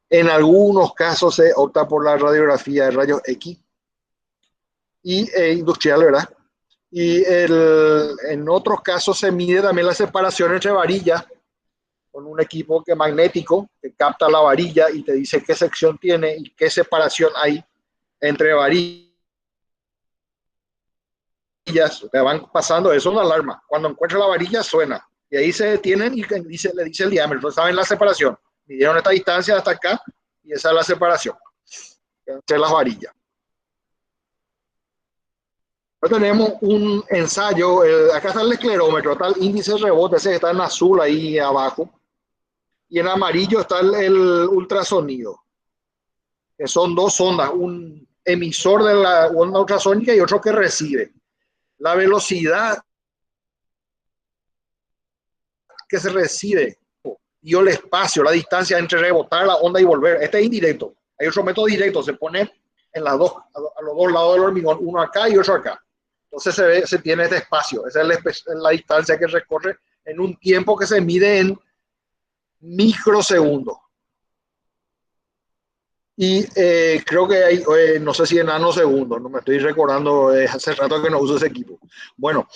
En algunos casos se opta por la radiografía de rayos X y industrial, ¿verdad? Y en otros casos se mide también la separación entre varillas con un equipo magnético que capta la varilla y te dice qué sección tiene y qué separación hay entre varillas. Te van pasando, eso es una alarma. Cuando encuentra la varilla suena y ahí se detienen y le dice el diámetro. No saben la separación. Midieron esta distancia hasta acá y esa es la separación entre las varillas. Tenemos un ensayo, acá está el esclerómetro, está el índice de rebote, ese está en azul ahí abajo, y en amarillo está el ultrasonido, que son dos ondas, un emisor de la onda ultrasónica y otro que recibe. La velocidad que se recibe y el espacio, la distancia entre rebotar la onda y volver, este es indirecto. Hay otro método directo, se pone en a los dos lados del hormigón, uno acá y otro acá. Entonces se tiene este espacio, esa es la distancia que recorre en un tiempo que se mide en microsegundos. Y creo que hay, no sé si en nanosegundos, no me estoy recordando, hace rato que no uso ese equipo. Bueno,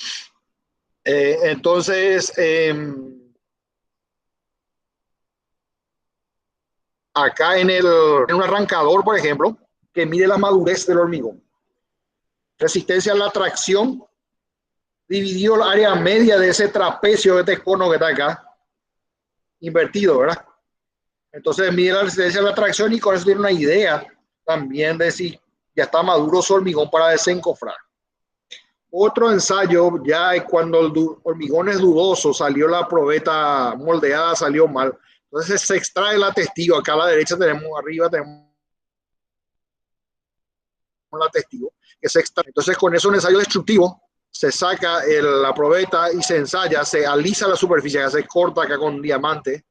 entonces, acá en un arrancador, por ejemplo, que mide la madurez del hormigón. Resistencia a la tracción dividido el área media de ese trapecio de este cono que está acá, invertido, ¿verdad? Entonces mide la resistencia a la tracción y con eso tiene una idea también de si ya está maduro su hormigón para desencofrar. Otro ensayo, ya cuando el hormigón es dudoso, salió la probeta moldeada, salió mal. Entonces se extrae la testigo. Acá a la derecha tenemos, arriba tenemos la testigo, que se extrae. Entonces con eso un ensayo destructivo, se saca la probeta y se ensaya, se alisa la superficie, se corta acá con diamante.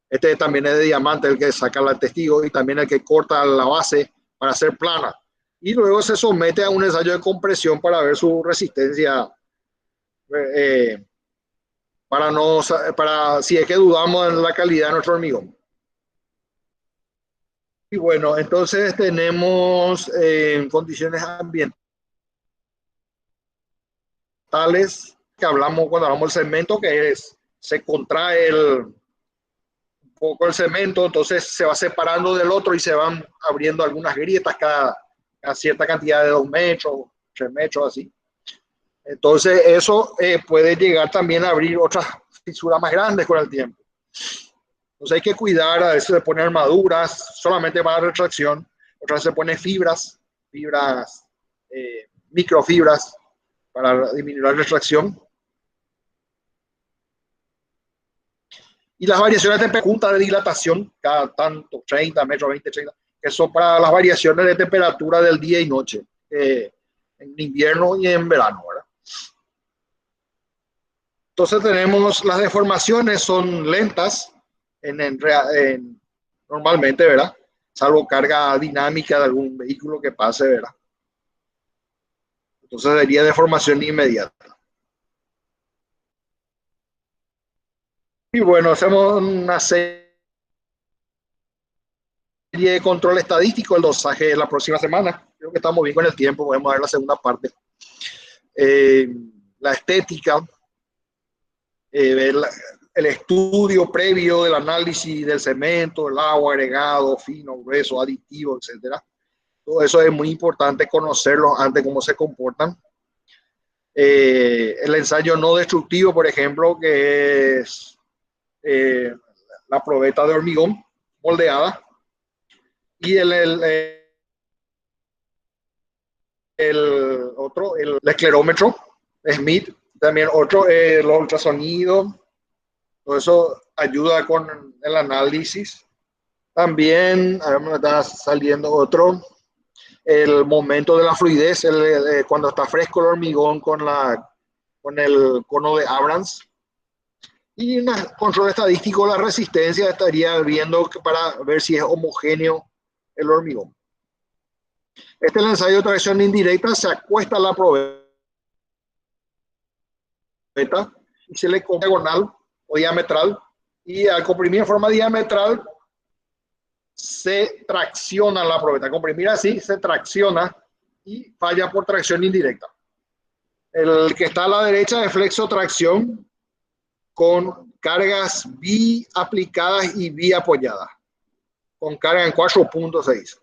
Este también es de diamante, el que saca el testigo, y también el que corta la base para hacer plana. Y luego se somete a un ensayo de compresión para ver su resistencia, para si es que dudamos en la calidad de nuestro hormigón. Y bueno, entonces tenemos condiciones ambientales que hablamos cuando hablamos del cemento, que se contrae un poco el cemento, entonces se va separando del otro y se van abriendo algunas grietas cada cierta cantidad de 2 metros, 3 metros, así. Entonces eso puede llegar también a abrir otras fisuras más grandes con el tiempo. Entonces hay que cuidar, a veces se pone armaduras solamente para retracción, otras se pone fibras, microfibras para disminuir la retracción. Y las variaciones de punta de dilatación, cada tanto, 30 metros, 20, 30, que son para las variaciones de temperatura del día y noche, en invierno y en verano, ¿verdad? Entonces tenemos las deformaciones, son lentas normalmente, ¿verdad? Salvo carga dinámica de algún vehículo que pase, ¿verdad? Entonces sería deformación inmediata. Y bueno, hacemos una serie de control estadístico, el dosaje de la próxima semana. Creo que estamos bien con el tiempo, podemos ver la segunda parte. La estética, el estudio previo del análisis del cemento, el agua, agregado, fino, grueso, aditivo, etcétera. Todo eso es muy importante conocerlo antes, cómo se comportan. El ensayo no destructivo, por ejemplo, que es la probeta de hormigón moldeada, y el otro, el esclerómetro Smith, también otro, el ultrasonido. Todo eso ayuda con el análisis. También, a ver, me está saliendo otro, el momento de la fluidez, cuando está fresco el hormigón con el cono de Abrams. Y un control estadístico de la resistencia, estaría viendo para ver si es homogéneo el hormigón. Este es el ensayo de tracción indirecta, se acuesta la probeta y se le compra diagonal o diametral, y al comprimir en forma diametral se tracciona la probeta. Comprimir así se tracciona y falla por tracción indirecta. El que está a la derecha es flexotracción con cargas bi aplicadas y bi apoyadas, con carga en 4.6.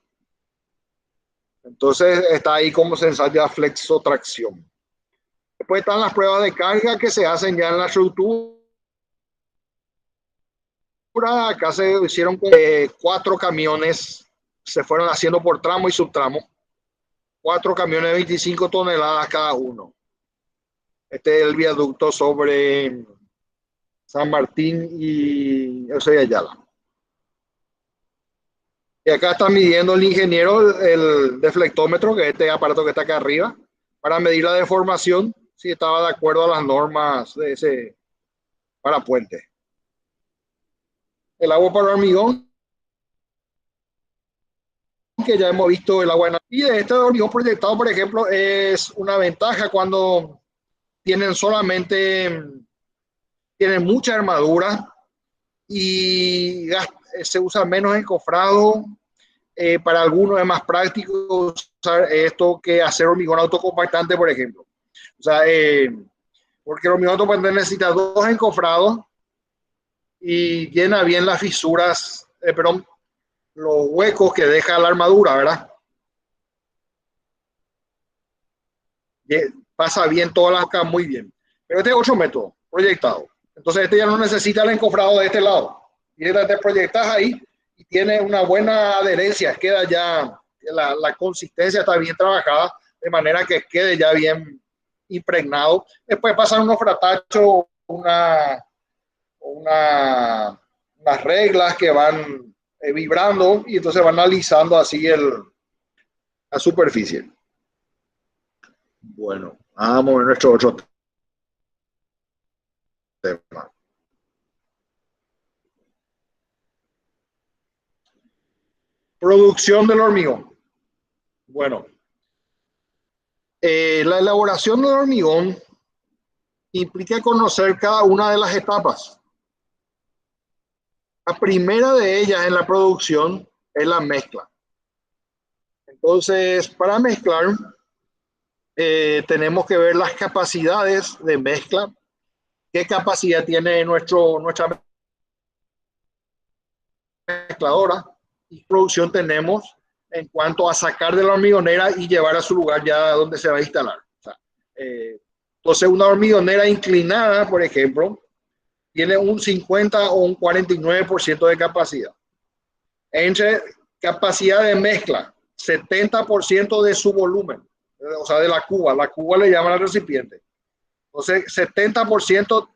Entonces está ahí como se ensaya flexotracción. Después están las pruebas de carga que se hacen ya en la estructura. Acá se hicieron con 4 camiones, se fueron haciendo por tramo y subtramo. 4 camiones de 25 toneladas cada uno. Este es el viaducto sobre San Martín y Ayala. Y acá está midiendo el ingeniero el deflectómetro, que es este aparato que está acá arriba, para medir la deformación, si estaba de acuerdo a las normas de ese para puente. El agua para hormigón, que ya hemos visto el agua. Y de este hormigón proyectado, por ejemplo, es una ventaja cuando tienen mucha armadura y se usa menos encofrado. Para algunos es más práctico usar esto que hacer hormigón autocompactante, por ejemplo. O sea, porque el hormigón autocompactante necesita 2 encofrados y llena bien las fisuras, los huecos que deja la armadura, ¿verdad? Pasa bien toda la acá, muy bien. Pero este es otro método proyectado. Entonces este ya no necesita el encofrado de este lado. Directamente proyectas ahí y tiene una buena adherencia. Queda ya, la consistencia está bien trabajada, de manera que quede ya bien impregnado. Después pasan unos fratachos, unas reglas que van vibrando y entonces van analizando así la superficie. Bueno, vamos a ver nuestro otro tema. Producción del hormigón. Bueno, la elaboración del hormigón implica conocer cada una de las etapas. La primera de ellas en la producción es la mezcla. Entonces, para mezclar, tenemos que ver las capacidades de mezcla, qué capacidad tiene nuestra mezcladora y producción tenemos en cuanto a sacar de la hormigonera y llevar a su lugar ya donde se va a instalar. O sea, entonces, una hormigonera inclinada, por ejemplo, tiene un 50 o un 49% de capacidad. Entre capacidad de mezcla, 70% de su volumen, o sea, de la cuba le llaman al recipiente. Entonces, 70%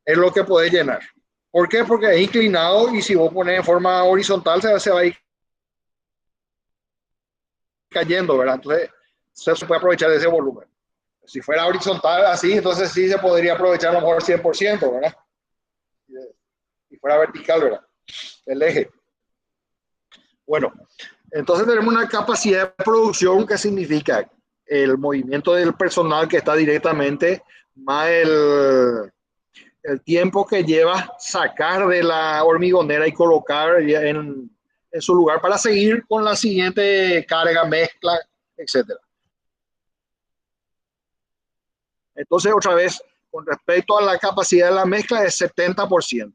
es lo que puede llenar. ¿Por qué? Porque es inclinado y si vos pones en forma horizontal se va a ir cayendo, ¿verdad? Entonces, se puede aprovechar de ese volumen. Si fuera horizontal así, entonces sí se podría aprovechar a lo mejor 100%, ¿verdad? Si fuera vertical, ¿verdad? El eje. Bueno, entonces tenemos una capacidad de producción que significa el movimiento del personal que está directamente, más el tiempo que lleva sacar de la hormigonera y colocar en su lugar para seguir con la siguiente carga, mezcla, etc. Entonces, otra vez, con respecto a la capacidad de la mezcla, es 70%.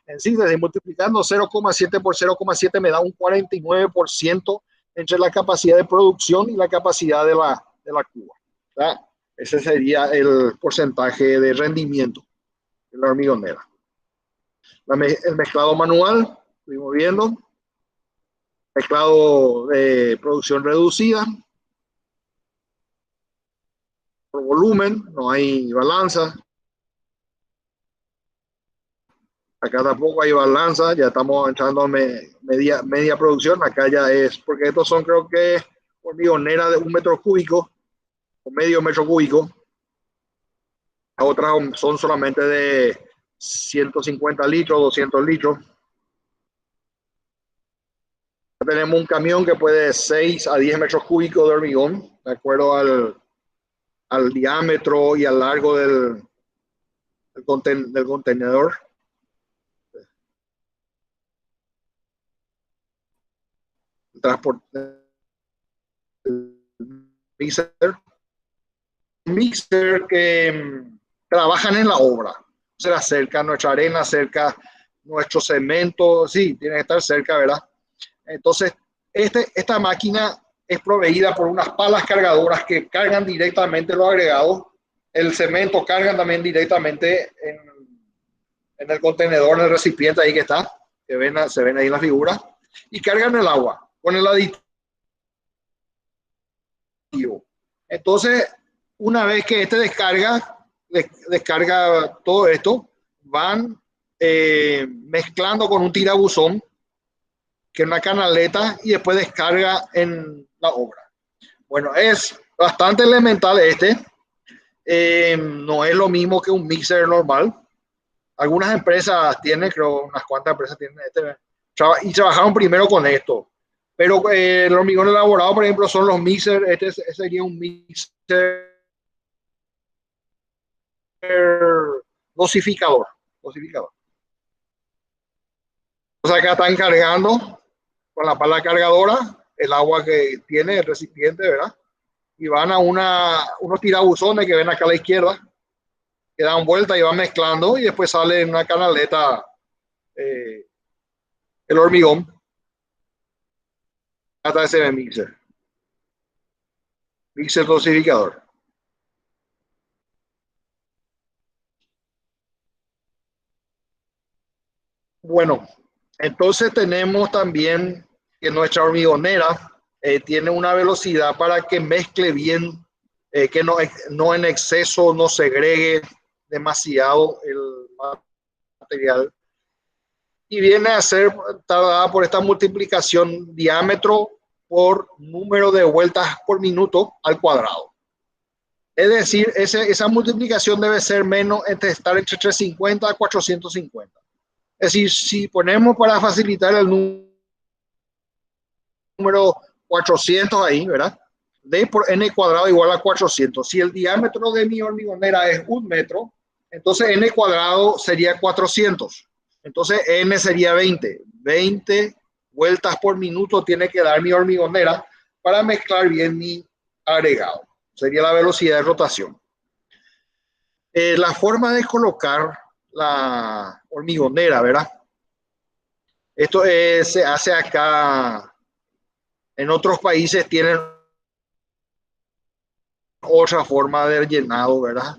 En síntesis, multiplicando 0,7 por 0,7 me da un 49% entre la capacidad de producción y la capacidad de la cuba. ¿Verdad? Ese sería el porcentaje de rendimiento de la hormigonera. El mezclado manual, estuvimos viendo. Mezclado de producción reducida. Por volumen, no hay balanza. Acá tampoco hay balanza, ya estamos entrando a media producción. Acá ya es, porque estos son, creo que, hormigoneras de 1 metro cúbico o medio metro cúbico. Las otras son solamente de 150 litros, 200 litros. Tenemos un camión que puede 6 a 10 metros cúbicos de hormigón, de acuerdo al diámetro y al largo del contenedor. Transporte mixer que trabajan en la obra, se acerca nuestra arena, cerca nuestro cemento, sí, tiene que estar cerca, ¿verdad? Entonces, esta máquina es proveída por unas palas cargadoras que cargan directamente los agregados, el cemento cargan también directamente en el contenedor, en el recipiente ahí que está, se ven ahí en la figura, y cargan el agua con el aditivo. Entonces, una vez que descarga todo esto, van mezclando con un tirabuzón, que es una canaleta, y después descarga en la obra. Bueno, es bastante elemental no es lo mismo que un mixer normal. Algunas empresas tienen, creo, unas cuantas empresas tienen y trabajaron primero con esto. Pero el hormigón elaborado, por ejemplo, son los mixer. Este sería un mixer dosificador. O sea, acá están cargando con la pala cargadora el agua que tiene el recipiente, ¿verdad? Y van a unos tirabuzones que ven acá a la izquierda, que dan vuelta y van mezclando, y después sale en una canaleta el hormigón. Hasta ese mixer dosificador. Bueno, entonces tenemos también que nuestra hormigonera tiene una velocidad para que mezcle bien que no en exceso, no segregue demasiado el material. Y viene a ser dada por esta multiplicación diámetro por número de vueltas por minuto al cuadrado. Es decir, esa multiplicación debe ser menos, estar entre 350 a 450. Es decir, si ponemos para facilitar el número 400 ahí, ¿verdad? D por n cuadrado igual a 400. Si el diámetro de mi hormigonera es 1 metro, entonces n cuadrado sería 400. Entonces n sería 20. 20 vueltas por minuto tiene que dar mi hormigonera para mezclar bien mi agregado. Sería la velocidad de rotación. La forma de colocar la hormigonera, ¿verdad? Esto se hace acá. En otros países tienen otra forma de llenado, ¿verdad?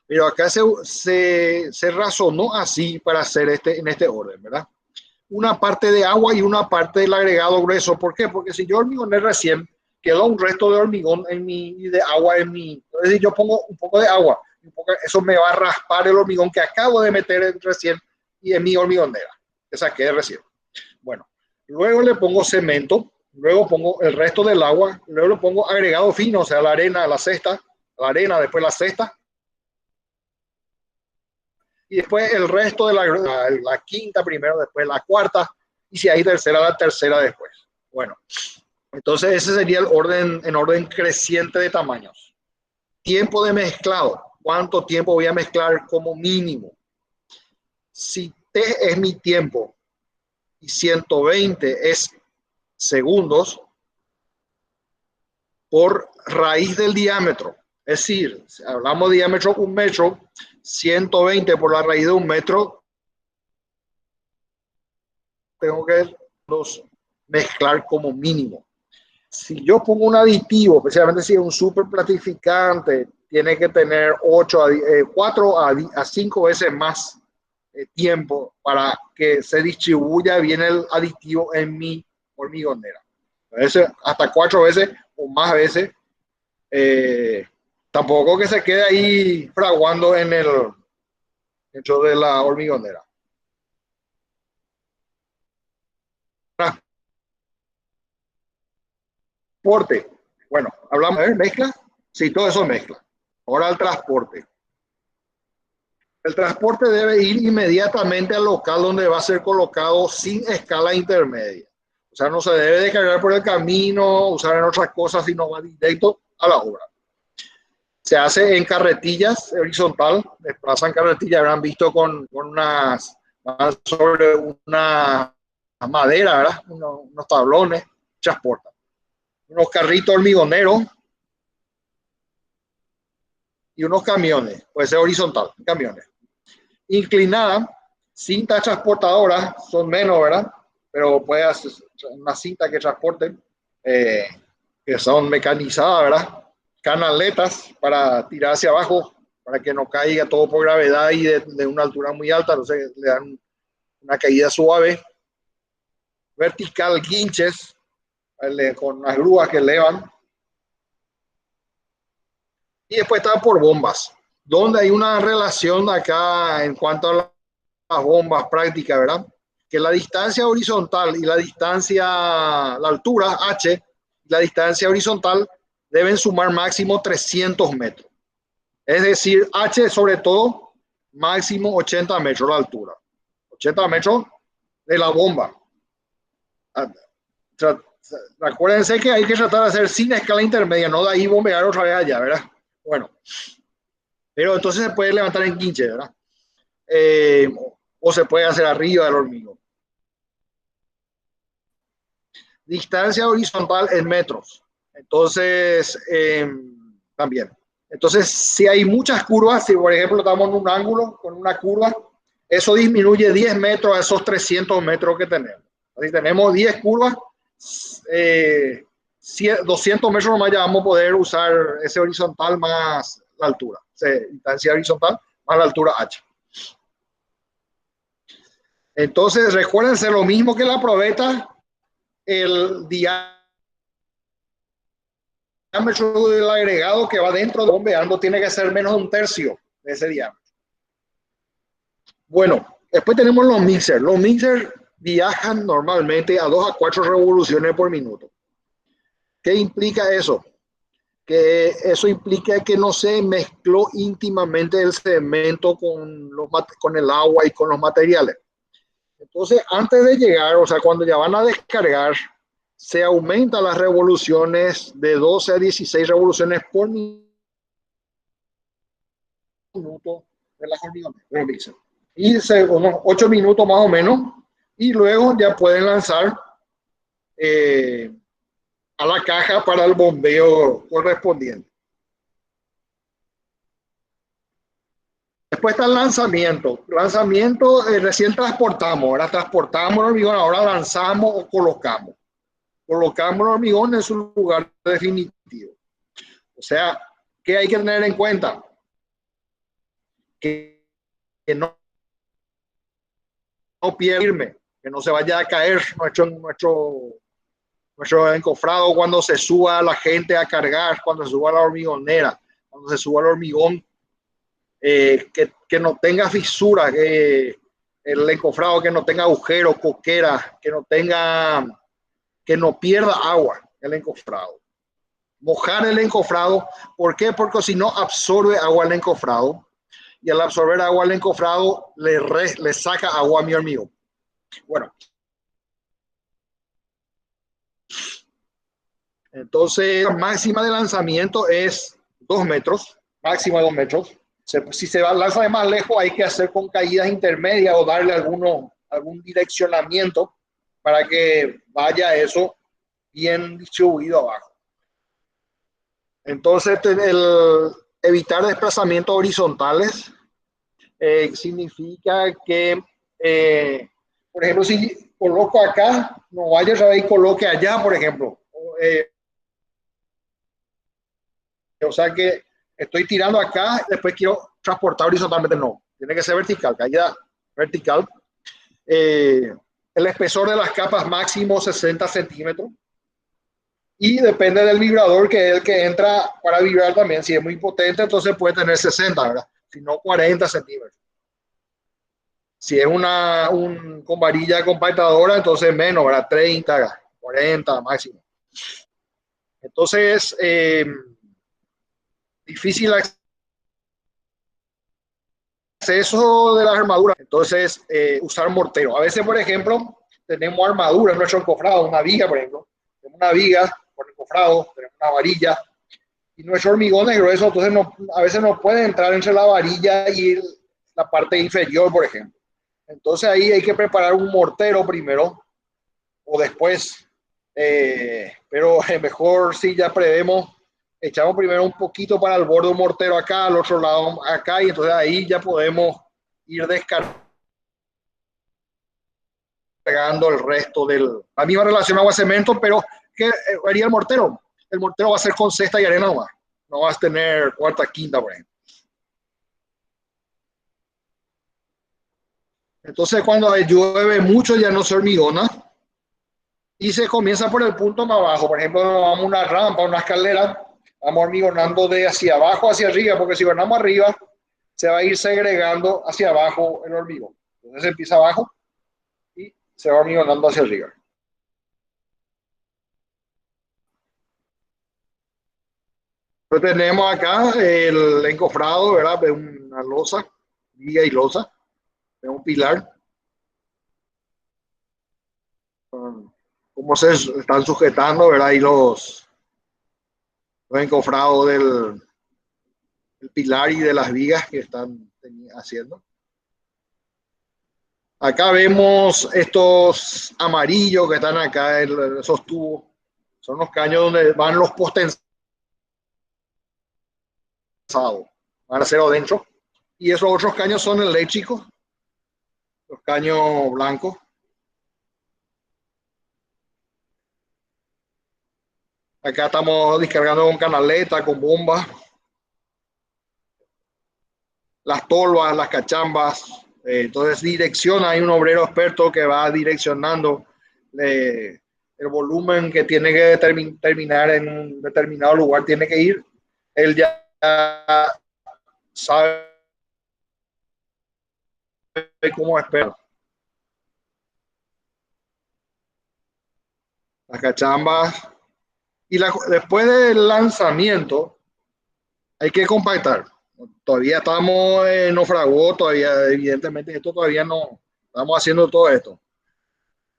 Pero acá se razonó así para hacer en este orden, ¿verdad? Una parte de agua y una parte del agregado grueso. ¿Por qué? Porque si yo hormigoné recién, quedó un resto de hormigón y de agua en mi... Entonces yo pongo un poco de agua, eso me va a raspar el hormigón que acabo de meter recién y en mi hormigonera, que saqué recién. Bueno, luego le pongo cemento, luego pongo el resto del agua, luego le pongo agregado fino, o sea, la arena, la cesta, la arena, después la cesta, y después el resto de la quinta primero, después la cuarta, y si hay tercera, la tercera después. Bueno, entonces ese sería el orden en orden creciente de tamaños. Tiempo de mezclado. ¿Cuánto tiempo voy a mezclar como mínimo? Si T es mi tiempo y 120 es segundos por raíz del diámetro. Es decir, si hablamos de diámetro 1 metro, 120 por la raíz de 1 metro, tengo que mezclar como mínimo. Si yo pongo un aditivo, especialmente si es un super platificante, tiene que tener 4 a 5 veces más tiempo para que se distribuya bien el aditivo en mi hormigonera. A veces hasta 4 veces o más veces. Tampoco que se quede ahí fraguando dentro de la hormigonera. Transporte. Bueno, hablamos de mezcla. Sí, todo eso mezcla. Ahora el transporte. El transporte debe ir inmediatamente al local donde va a ser colocado sin escala intermedia. O sea, no se debe descargar por el camino, usar en otras cosas, sino va directo a la obra. Se hace en carretillas horizontal, desplazan carretillas, habrán visto con unas, sobre una madera, ¿verdad? Unos tablones, transportan. Unos carritos hormigoneros y unos camiones, puede ser horizontal, camiones. Inclinada, cintas transportadoras, son menos, ¿verdad? Pero puede hacer una cinta que transporten, que son mecanizadas, ¿verdad? Canaletas para tirar hacia abajo, para que no caiga todo por gravedad y de una altura muy alta, entonces le dan una caída suave. Vertical, guinches, con las grúas que elevan. Y después está por bombas, donde hay una relación acá en cuanto a las bombas prácticas, ¿verdad? Que la distancia horizontal y la altura H, la distancia horizontal deben sumar máximo 300 metros. Es decir, H sobre todo, máximo 80 metros la altura. 80 metros de la bomba. Acuérdense que hay que tratar de hacer sin escala intermedia, no de ahí bombear otra vez allá, ¿verdad? Bueno, pero entonces se puede levantar en quinche, ¿verdad? O se puede hacer arriba del hormigón. Distancia horizontal en metros. Entonces, también. Entonces, si hay muchas curvas, si por ejemplo estamos en un ángulo con una curva, eso disminuye 10 metros a esos 300 metros que tenemos. Si tenemos 10 curvas, 200 metros nomás ya vamos a poder usar ese horizontal más la altura. O sea, distancia horizontal más la altura H. Entonces, recuérdense lo mismo que la probeta, el diámetro diámetro del agregado que va dentro del bombeando tiene que ser menos de un tercio de ese diámetro. Bueno, después tenemos los mixers. Los mixers viajan normalmente a 2 a 4 revoluciones por minuto. ¿Qué implica eso? Que eso implica que no se mezcló íntimamente el cemento con el agua y con los materiales. Entonces, antes de llegar, o sea, cuando ya van a descargar, se aumenta las revoluciones de 12 a 16 revoluciones por minuto de la hormigones. Y unos 8 minutos más o menos, y luego ya pueden lanzar a la caja para el bombeo correspondiente. Después está el lanzamiento. Lanzamiento, recién transportamos, ahora transportamos el hormigón, ahora lanzamos o colocamos. Colocamos el hormigón en su lugar definitivo. O sea, ¿qué hay que tener en cuenta? Que no pierda, que no se vaya a caer nuestro encofrado cuando se suba la gente a cargar, cuando se suba la hormigonera, cuando se suba el hormigón, que no tenga fisura, que el encofrado que no tenga agujeros, coqueras, que no pierda agua el encofrado. Mojar el encofrado, ¿por qué? Porque si no absorbe agua el encofrado, y al absorber agua al encofrado le saca agua a mi hormigón. Bueno, entonces la máxima de lanzamiento es 2 metros, máxima 2 metros. Si se lanza de más lejos, hay que hacer con caídas intermedias o darle algún direccionamiento para que vaya eso bien distribuido abajo. Entonces, evitar desplazamientos horizontales significa que, por ejemplo, si coloco acá, no vaya a y coloque allá, por ejemplo. O sea que estoy tirando acá, después quiero transportar horizontalmente, no. Tiene que ser vertical, caída vertical. El espesor de las capas máximo 60 centímetros. Y depende del vibrador, que es el que entra para vibrar también. Si es muy potente, entonces puede tener 60, ¿verdad? Si no, 40 centímetros. Si es con varilla compactadora, entonces menos, ¿verdad? 30, 40 máximo. Entonces, difícil acceso de las armaduras. Entonces, usar mortero. A veces, por ejemplo, tenemos armadura en nuestro encofrado, una viga, por ejemplo. Tenemos una viga por el encofrado, tenemos una varilla. Y nuestro hormigón es grueso, entonces a veces no puede entrar entre la varilla y la parte inferior, por ejemplo. Entonces ahí hay que preparar un mortero primero o después, pero mejor si ya prevemos, echamos primero un poquito para el borde de un mortero acá, al otro lado acá, y entonces ahí ya podemos ir descargando el resto la misma relación agua-cemento, pero ¿qué haría el mortero? El mortero va a ser con cesta y arena nomás, no vas a tener cuarta, quinta, por ejemplo. Entonces, cuando llueve mucho ya no se hormigona y se comienza por el punto más bajo. Por ejemplo, vamos a una rampa, una escalera, vamos hormigonando de hacia abajo hacia arriba, porque si hormigonamos arriba, se va a ir segregando hacia abajo el hormigón. Entonces empieza abajo y se va hormigonando hacia arriba. Entonces tenemos acá el encofrado, ¿verdad? De una losa, viga y losa, de un pilar. Cómo se están sujetando, ¿verdad? Y los encofrados del pilar y de las vigas que están haciendo. Acá vemos estos amarillos que están acá, esos tubos. Son los caños donde van los postes van a ser adentro. Y esos otros caños son eléctricos, los caños blancos. Acá estamos descargando con canaleta, con bombas. Las tolvas, las cachambas. Entonces direcciona, hay un obrero experto que va direccionando el volumen que tiene que terminar en un determinado lugar tiene que ir, él ya sabe cómo esperar. Las cachambas. Y después del lanzamiento hay que compactar. Todavía estamos en naufragó, todavía evidentemente esto todavía no estamos haciendo todo esto.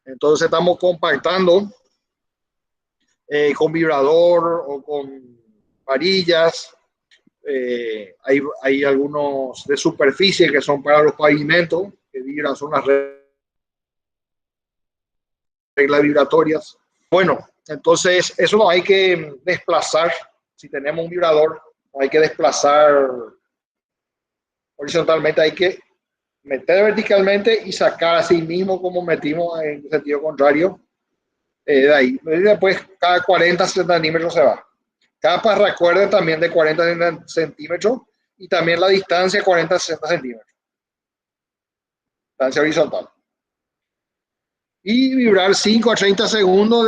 Entonces estamos compactando con vibrador o con varillas. Hay algunos de superficie que son para los pavimentos, que vibran, son las reglas vibratorias. Bueno, entonces eso no hay que desplazar. Si tenemos un vibrador, no hay que desplazar horizontalmente, hay que meter verticalmente y sacar así mismo como metimos en sentido contrario. De ahí. Y después cada 40 centímetros se va. Capas, recuerden también de 40 centímetros y también la distancia 40-60 centímetros. Distancia horizontal. Y vibrar 5 a 30 segundos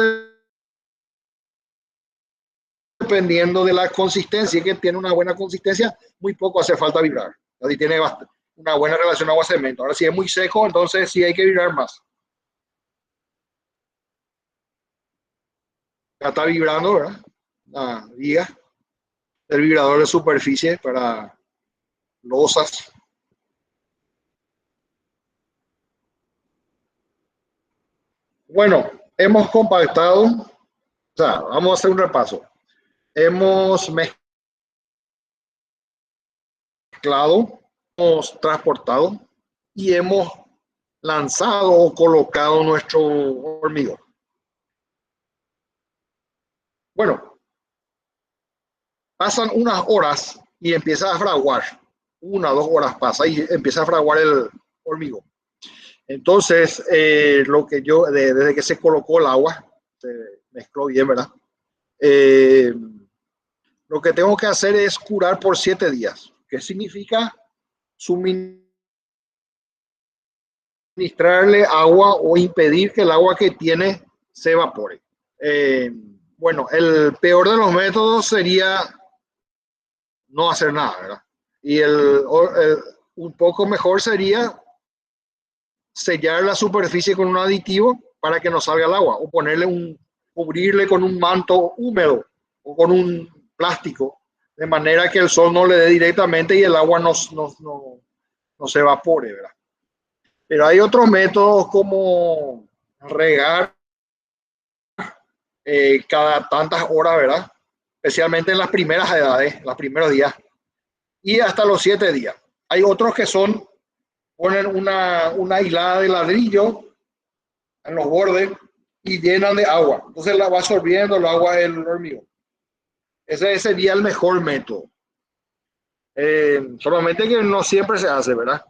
dependiendo de la consistencia, que tiene una buena consistencia, muy poco hace falta vibrar. Así tiene una buena relación agua-cemento. Ahora si es muy seco, entonces sí hay que vibrar más. Ya está vibrando, ¿verdad? La viga del vibrador de superficie para losas. Bueno, hemos compactado, o sea, vamos a hacer un repaso. Hemos mezclado, hemos transportado y hemos lanzado o colocado nuestro hormigón. Bueno, pasan unas horas y empieza a fraguar. 1 o 2 horas pasa y empieza a fraguar el hormigón. Entonces, lo que yo, desde que se colocó el agua, se mezcló bien, ¿verdad? Lo que tengo que hacer es curar por 7 días. ¿Qué significa? Suministrarle agua o impedir que el agua que tiene se evapore. Bueno, el peor de los métodos sería no hacer nada, ¿verdad? Y un poco mejor sería sellar la superficie con un aditivo para que no salga el agua o cubrirle con un manto húmedo o con un plástico de manera que el sol no le dé directamente y el agua no se evapore, ¿verdad? Pero hay otros métodos como regar cada tantas horas, ¿verdad? Especialmente en las primeras edades, los primeros días y hasta los 7 días. Hay otros que ponen una hilada de ladrillo en los bordes y llenan de agua. Entonces la va absorbiendo el agua del hormigón. Ese sería el mejor método. Solamente que no siempre se hace, ¿verdad?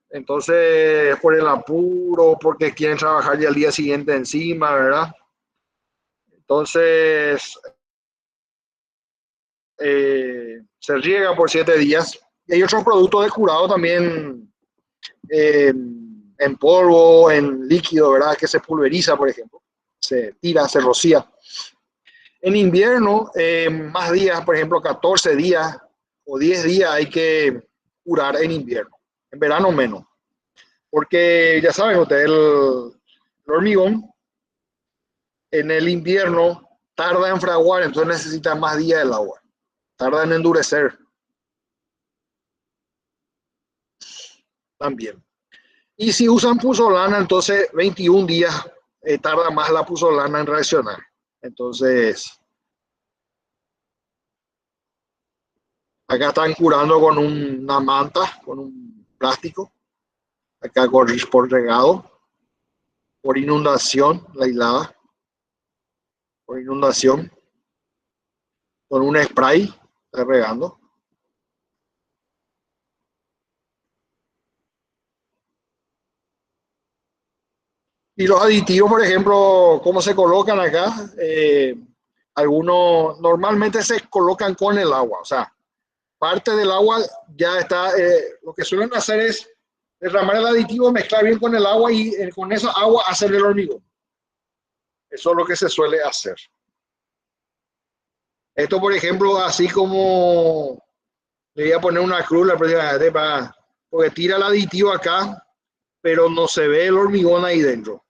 Entonces, por el apuro, porque quieren trabajar ya al día siguiente encima, ¿verdad? Entonces, se riega por 7 días. Y hay otros productos de curado también en polvo, en líquido, ¿verdad? Que se pulveriza, por ejemplo. Se tira, se rocía. En invierno, más días, por ejemplo, 14 días o 10 días hay que curar en invierno. En verano menos. Porque ya saben ustedes, el hormigón en el invierno tarda en fraguar, entonces necesita más días del agua. Tarda en endurecer también. Y si usan puzolana, entonces 21 días tarda más la puzolana en reaccionar. Entonces, acá están curando con una manta, con un plástico. Acá por regado, por inundación, la hilada, por inundación, con un spray, está regando. Y los aditivos, por ejemplo, ¿cómo se colocan acá? Algunos normalmente se colocan con el agua, o sea, parte del agua ya está, lo que suelen hacer es derramar el aditivo, mezclar bien con el agua y con esa agua hacer el hormigón. Eso es lo que se suele hacer. Esto, por ejemplo, así como le voy a poner una cruz la próxima vez porque tira el aditivo acá, pero no se ve el hormigón ahí dentro.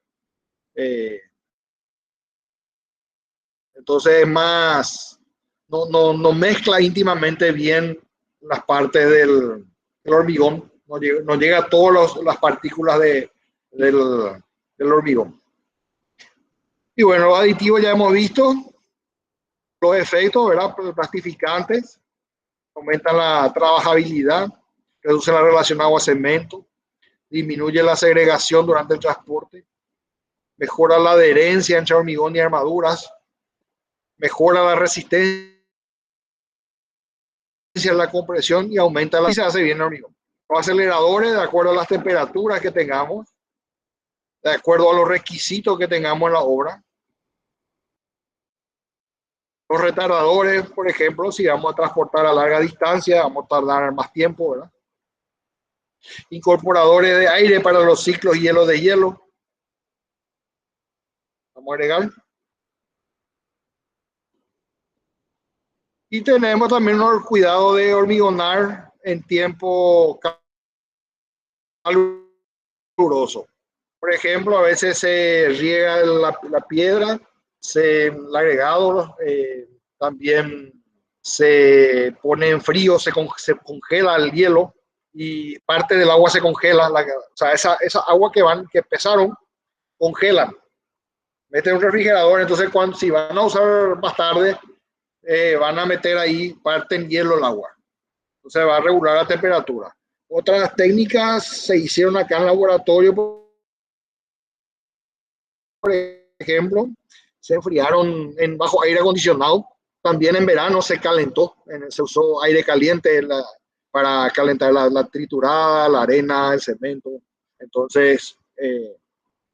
Entonces es más, no mezcla íntimamente bien las partes del hormigón, no llega a todas las partículas del hormigón. Y bueno, los aditivos ya hemos visto, los efectos, ¿verdad? Plastificantes, aumentan la trabajabilidad, reducen la relación agua-cemento, disminuye la segregación durante el transporte, mejora la adherencia entre hormigón y armaduras, mejora la resistencia a la compresión y aumenta la... Y se hace bien el hormigón. Los aceleradores, de acuerdo a las temperaturas que tengamos, de acuerdo a los requisitos que tengamos en la obra. Los retardadores, por ejemplo, si vamos a transportar a larga distancia, vamos a tardar más tiempo, ¿verdad? Incorporadores de aire para los ciclos hielo de hielo. Vamos a agregar. Y tenemos también el cuidado de hormigonar en tiempo caluroso. Por ejemplo, a veces se riega la piedra, el agregado, también se pone en frío, se congela el hielo y parte del agua se congela. O sea, esa agua que pesaron, congelan. Meten un refrigerador, entonces si van a usar más tarde, van a meter ahí, parten hielo el agua. Entonces va a regular la temperatura. Otras técnicas se hicieron acá en el laboratorio, por ejemplo, se enfriaron bajo aire acondicionado. También en verano se calentó, se usó aire caliente para calentar la triturada, la arena, el cemento. Entonces,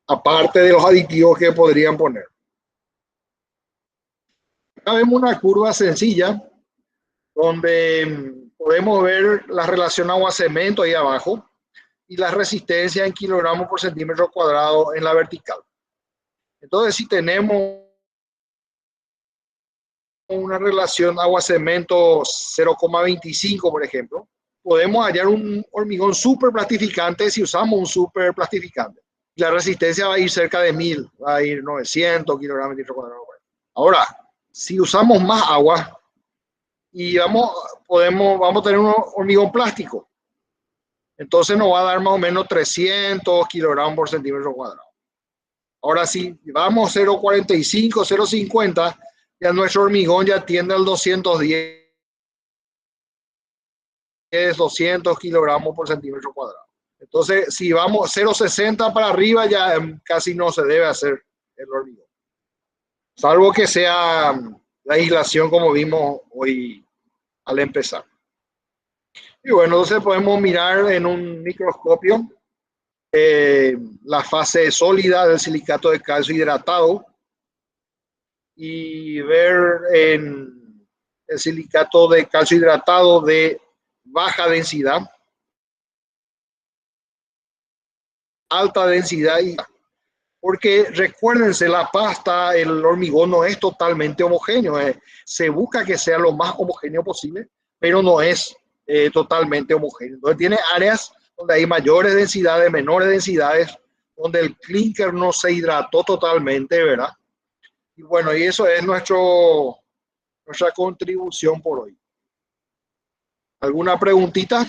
aparte de los aditivos que podrían poner. Acá vemos una curva sencilla donde podemos ver la relación agua-cemento ahí abajo y la resistencia en kilogramos por centímetro cuadrado en la vertical. Entonces, si tenemos una relación agua-cemento 0,25, por ejemplo, podemos hallar un hormigón súper plastificante si usamos un súper plastificante. La resistencia va a ir cerca de 1000, va a ir 900 kilogramos por metro cuadrado. Ahora, si usamos más agua y vamos a tener un hormigón plástico, entonces nos va a dar más o menos 300 kilogramos por centímetro cuadrado. Ahora, si vamos 0,45, 0,50, ya nuestro hormigón ya tiende al 210, 200 kilogramos por centímetro cuadrado. Entonces, si vamos 0,60 para arriba, ya casi no se debe hacer el hormigón. Salvo que sea la aislación como vimos hoy al empezar. Y bueno, entonces podemos mirar en un microscopio la fase sólida del silicato de calcio hidratado y ver en el silicato de calcio hidratado de baja densidad, alta densidad, porque recuérdense, la pasta, el hormigón no es totalmente homogéneo, se busca que sea lo más homogéneo posible, pero no es totalmente homogéneo. Entonces tiene áreas donde hay mayores densidades, menores densidades, donde el clinker no se hidrató totalmente, ¿verdad? Y bueno, y eso es nuestra contribución por hoy. ¿Alguna preguntita?